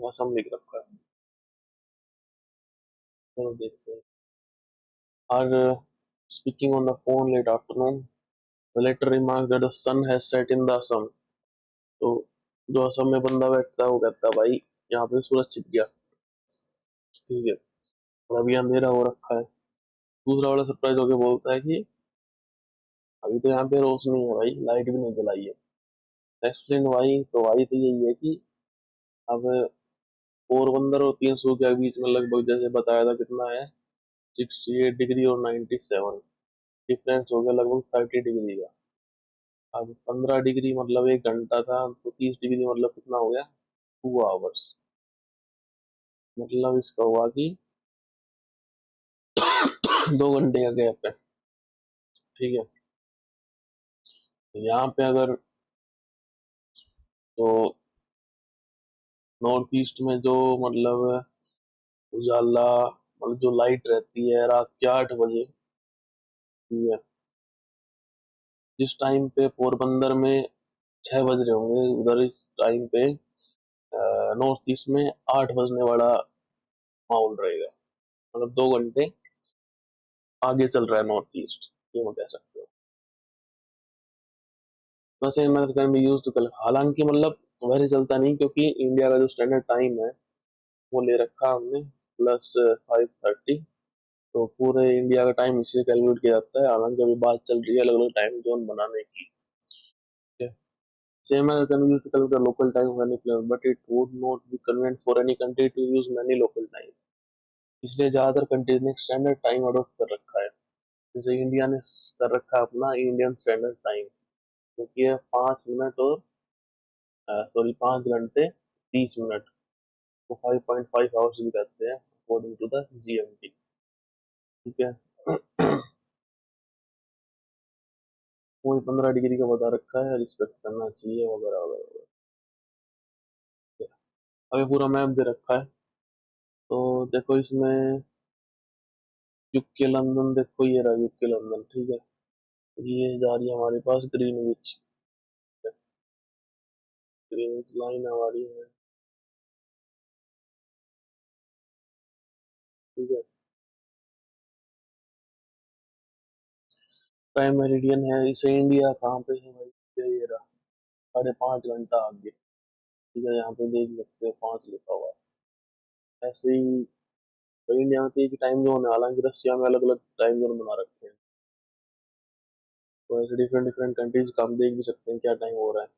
Assam लिख रखा है। चलो देखते हैं। R speaking on the phone late afternoon, the latter remark that the sun has set in the Assam. तो जो असम में बंदा बैठता है वो कहता है भाई यहाँ पे सूरज छिप गया, ठीक है, और अभी अंधेरा हो रखा है। दूसरा वाला सरप्राइज होके बोलता है कि अभी तो यहाँ पे रोशनी है भाई, लाइट भी नहीं जलाई है। एक्सप्लेन वाई, तो वाई तो यही है कि अब पोरबंदर और 300 के बीच में लगभग जैसे बताया था कितना है, 68 डिग्री और 97, डिफरेंस हो गया लगभग 30 डिग्री का। अब 15 डिग्री मतलब 1 घंटा था, तो 30 डिग्री मतलब कितना हो गया, 2 आवर्स। मतलब इसका हुआ कि 2 घंटे का गैप है, ठीक है। तो यहाँ पे अगर, तो नॉर्थ ईस्ट में जो मतलब उजाला, मतलब जो लाइट रहती है रात के 8 बजे, ठीक है, जिस टाइम पे पोरबंदर में 6 बज रहे होंगे, उधर इस टाइम पे नॉर्थ ईस्ट में 8 बजने वाला माहौल रहेगा, मतलब 2 घंटे आगे चल रहा है नॉर्थ ईस्ट, ये मैं कह सकते हो। वैसे मैं कैन बी यूज टू कल, हालांकि मतलब वैसे चलता नहीं, क्योंकि इंडिया का जो स्टैंडर्ड टाइम है वो ले रखा हमने +5:30। तो पूरे इंडिया का टाइम इससे कैलकुलेट किया जाता है, हालांकि अभी बात चल रही है अलग अलग टाइम जोन बनाने की, ठीक है। Same as convenient to calculate the local time of any planet, but it would not be convenient for any country to use many local time. इसलिए ज्यादातर कंट्रीज ने स्टैंडर्ड टाइम अडॉप्ट कर रखा है। जैसे इंडिया ने कर रखा है अपना इंडियन स्टैंडर्ड टाइम, क्योंकि ये 5 मिनट और, सॉरी, 5 घंटे 30 मिनट, तो 5.5 आवर्स भी कहते हैं अकॉर्डिंग टू द जीएमटी, ठीक है। कोई 15 डिग्री का बता रखा है, रिस्पेक्ट करना चाहिए वगैरह वगैरह। अभी पूरा मैप दे रखा है, तो देखो इसमें यूके लंदन, देखो ये रहा यूके लंदन, ठीक है। ये जा रही है हमारे पास ग्रीनविच, ग्रीनविच लाइन हमारी है, ठीक है। प्राइम मेरिडियन है, इसे इंडिया कहाँ पे है भाई, ये रहा 5.5 घंटा आगे, ठीक है। यहाँ पे देख सकते हो 5 लिखा हुआ है, ऐसे ही तो इंडिया में तो एक ही टाइम जोन है, हालांकि रशिया में अलग अलग टाइम जोन बना रखे हैं। तो ऐसे डिफरेंट डिफरेंट कंट्रीज का हम देख भी सकते हैं क्या टाइम हो रहा है।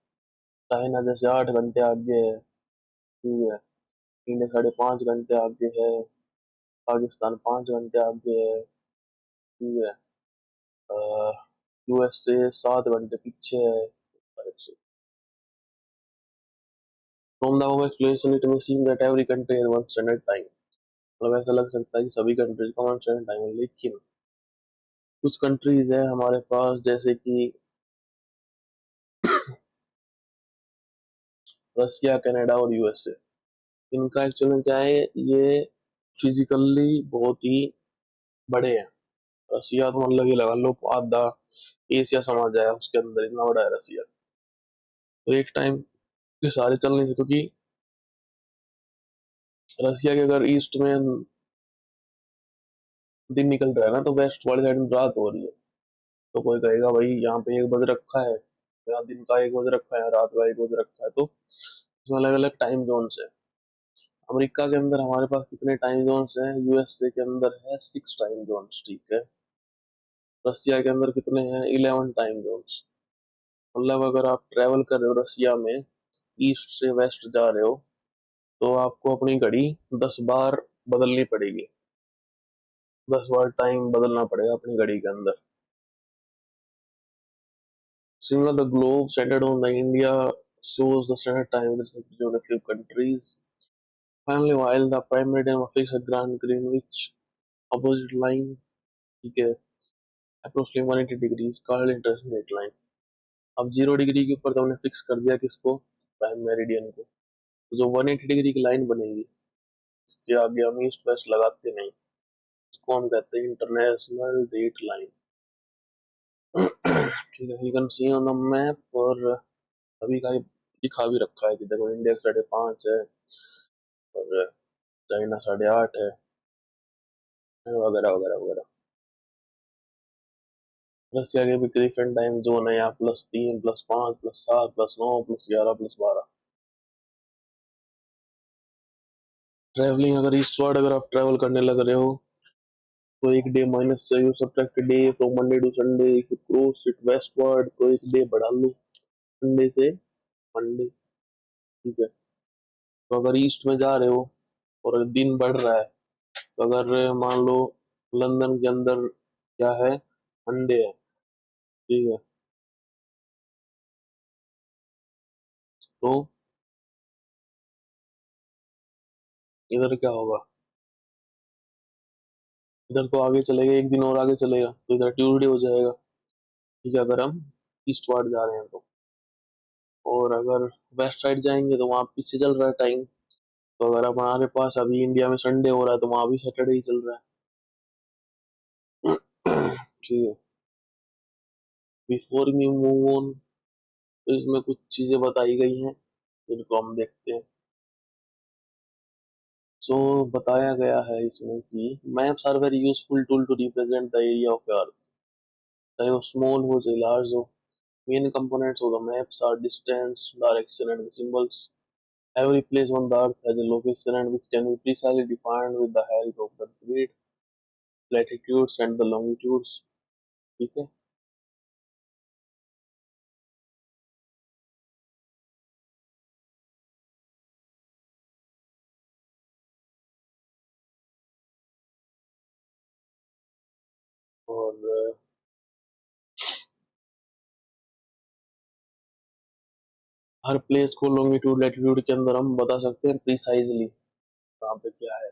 चाइना जैसे 8 घंटे आगे है, ठीक है। इंडिया 5.5 घंटे आगे है। पाकिस्तान 5 घंटे आगे है, ठीक है। यूएसए 7 घंटे पीछे है। From the above explanation, it may seem that every country has one standard time. मतलब ऐसा लग सकता है कि सभी कंट्रीज का वन स्टैंडर्ड टाइम है, लेकिन कुछ कंट्रीज है हमारे पास जैसे कि रसिया, कनाडा और यूएसए। इनका एक्चुअल में क्या है, ये फिजिकली बहुत ही बड़े हैं। रसिया तो मतलब ये लगा लो आधा एशिया समा जाए उसके अंदर, इतना बड़ा है रसिया। तो एक टाइम के सारे चल नहीं सकते, क्योंकि रसिया के अगर ईस्ट में दिन निकल रहा है ना, तो वेस्ट वाली साइड में रात हो रही है। तो कोई कहेगा भाई यहाँ पे 1 बज रखा है, यहाँ दिन का 1 बज रखा है, रात का 1 बज रखा है। तो इसमें अलग अलग टाइम जोन्स है। अमेरिका के अंदर हमारे पास कितने टाइम जोन्स हैं? यूएसए के अंदर है 6 टाइम जोन्स, ठीक है। रसिया के अंदर कितने हैं? 11 टाइम जोन्स। मतलब अगर आप ट्रेवल कर रहे हो रसिया में, ईस्ट से वेस्ट जा रहे हो, तो आपको अपनी घड़ी 10 बार बदलनी पड़ेगी। 10 बार टाइम बदलना पड़ेगा अपनी घड़ी के अंदर। Similar, the globe centered on the India shows the standard time with respect to geography of countries. Finally, while the prime meridian of fixed at Grand Greenwich opposite line, ठीक है, approximately 180 degrees called intermediate line. अब 0 degree के ऊपर तो हमने fix कर दिया किसको? प्राइम मेरिडियन को। तो जो 180 डिग्री की लाइन बनेगी, इसके आगे हम ईस्ट वेस्ट लगाते नहीं, इसको हम कहते हैं इंटरनेशनल डेट लाइन। ठीक है, you can see on the map. और अभी का दिखा भी रखा है कि देखो इंडिया 5.5 है और चाइना 8.5 है, वगैरह वगैरह वगैरह। रसिया के भी डिफरेंट टाइम जोन है यहाँ, +3 +5 +7 +9 +11 +12। ट्रेवलिंग अगर ईस्टवर्ड अगर आप ट्रेवल करने लग रहे हो, तो एक डे माइनस से you subtract day from Monday to Sunday. If you cross it westward, तो एक डे बढ़ा लो संडे से मंडे, ठीक है। तो अगर ईस्ट में जा रहे हो और दिन बढ़ रहा है, तो अगर मान लो लंदन के अंदर क्या है, मंडे है, ठीक है। तो इधर क्या होगा? इधर तो आगे चलेगा, एक दिन और आगे चलेगा, तो इधर ट्यूसडे हो जाएगा, ठीक है, अगर हम ईस्टवर्ड जा रहे हैं तो। और अगर वेस्ट साइड जाएंगे तो वहां पीछे चल रहा है टाइम। तो अगर हमारे पास अभी इंडिया में संडे हो रहा है, तो वहां भी सैटरडे ही चल रहा है। ठीक है। बिफोर मी मूव ऑन, तो इसमें कुछ चीजें बताई गई हैं जिनको हम देखते हैं। सो बताया गया है इसमें कि maps are very useful tool to represent the area of earth, चाहे वो स्मॉल हो चाहे लार्ज हो। Main components of the maps are distance, direction and symbols. Every place on the earth has a location and which can be precisely defined with the help of the grid, latitudes and the longitudes, ठीक है। और हर place को longitude latitude के अंदर हम बता सकते हैं प्रिसाइजली कहाँ पे क्या है।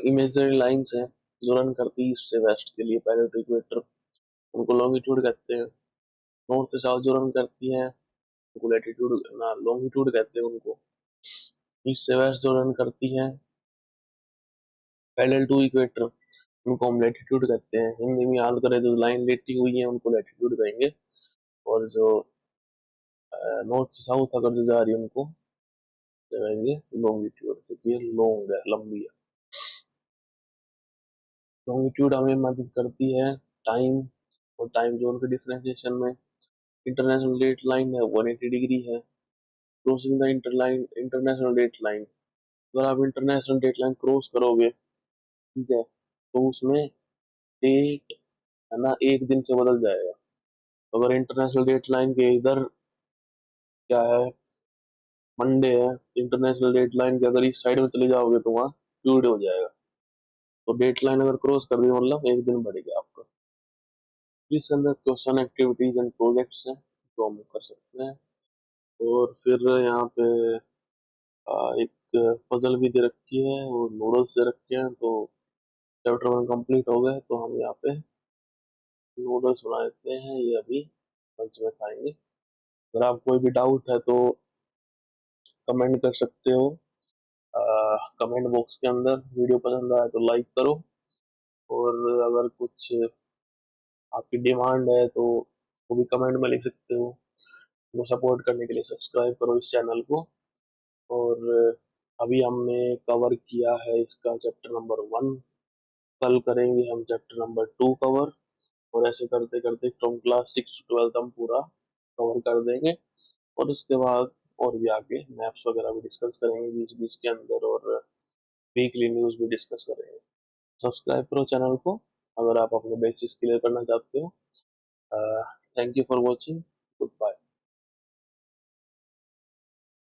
इमेजरी लाइंस हैं जो रन करती है ईस्ट से वेस्ट के लिए पैरेलल टू इक्वेटर, उनको लॉन्गिट्यूड कहते हैं। नॉर्थ से साउथ जो रन करती हैं उनको लैटिट्यूड ना लॉन्गिट्यूड कहते हैं उनको। ईस्ट से वेस्ट जो रन करती हैं पैरेलल टू इक्वेटर, उनको हम लैटिट्यूड कहते हैं। हिंदी में याद करें, जो लाइन लेटी हुई है उनको लैटिट्यूड कहेंगे। और जो नॉर्थ से साउथ अगर जो जा रही है उनको कहेंगे लॉन्गिट्यूड, क्योंकि ये लॉन्ग है, लंबी है। लॉन्गिट्यूड हमें मदद करती है टाइम और टाइम जोन के डिफरेंशिएशन में। इंटरनेशनल डेट लाइन है 180 डिग्री है। Crossing the interline international date line, अगर आप इंटरनेशनल डेडलाइन क्रॉस करोगे, ठीक है, तो उसमें डेट है ना एक दिन से बदल जाएगा। तो अगर इंटरनेशनल डेडलाइन के इधर क्या है, मंडे है, इंटरनेशनल डेडलाइन के अगर इस साइड में चले जाओगे तो वहाँ ट्यूसडे हो जाएगा। तो डेडलाइन अगर क्रॉस कर दी मतलब एक दिन बढ़ गया आपका। फिर इसके अंदर क्वेश्चन एक्टिविटीज एंड प्रोजेक्ट्स हैं जो हम कर सकते हैं। और फिर यहाँ पे एक पजल भी दे रखी है और नूडल्स दे रखे हैं। तो चैप्टर 1 कंप्लीट हो गए, तो हम यहाँ पे नूडल्स बना देते हैं, ये अभी लंच में खाएंगे। अगर आप कोई भी डाउट है तो कमेंट कर सकते हो कमेंट बॉक्स के अंदर। वीडियो पसंद आया तो लाइक करो, और अगर कुछ आपकी डिमांड है तो वो भी कमेंट में लिख सकते हो। वो सपोर्ट करने के लिए सब्सक्राइब करो इस चैनल को। और अभी हमने कवर किया है इसका चैप्टर नंबर 1। कल करेंगे हम चैप्टर नंबर 2 कवर। और ऐसे करते करते फ्रॉम क्लास 6 to 12 हम पूरा कवर कर देंगे। और उसके बाद और भी आगे मैप्स वगैरह भी डिस्कस करेंगे बीच बीच के अंदर, और वीकली न्यूज भी डिस्कस करेंगे। सब्सक्राइब करो चैनल को अगर आप अपने बेसिक्स क्लियर करना चाहते हो। Thank you for watching. Good bye.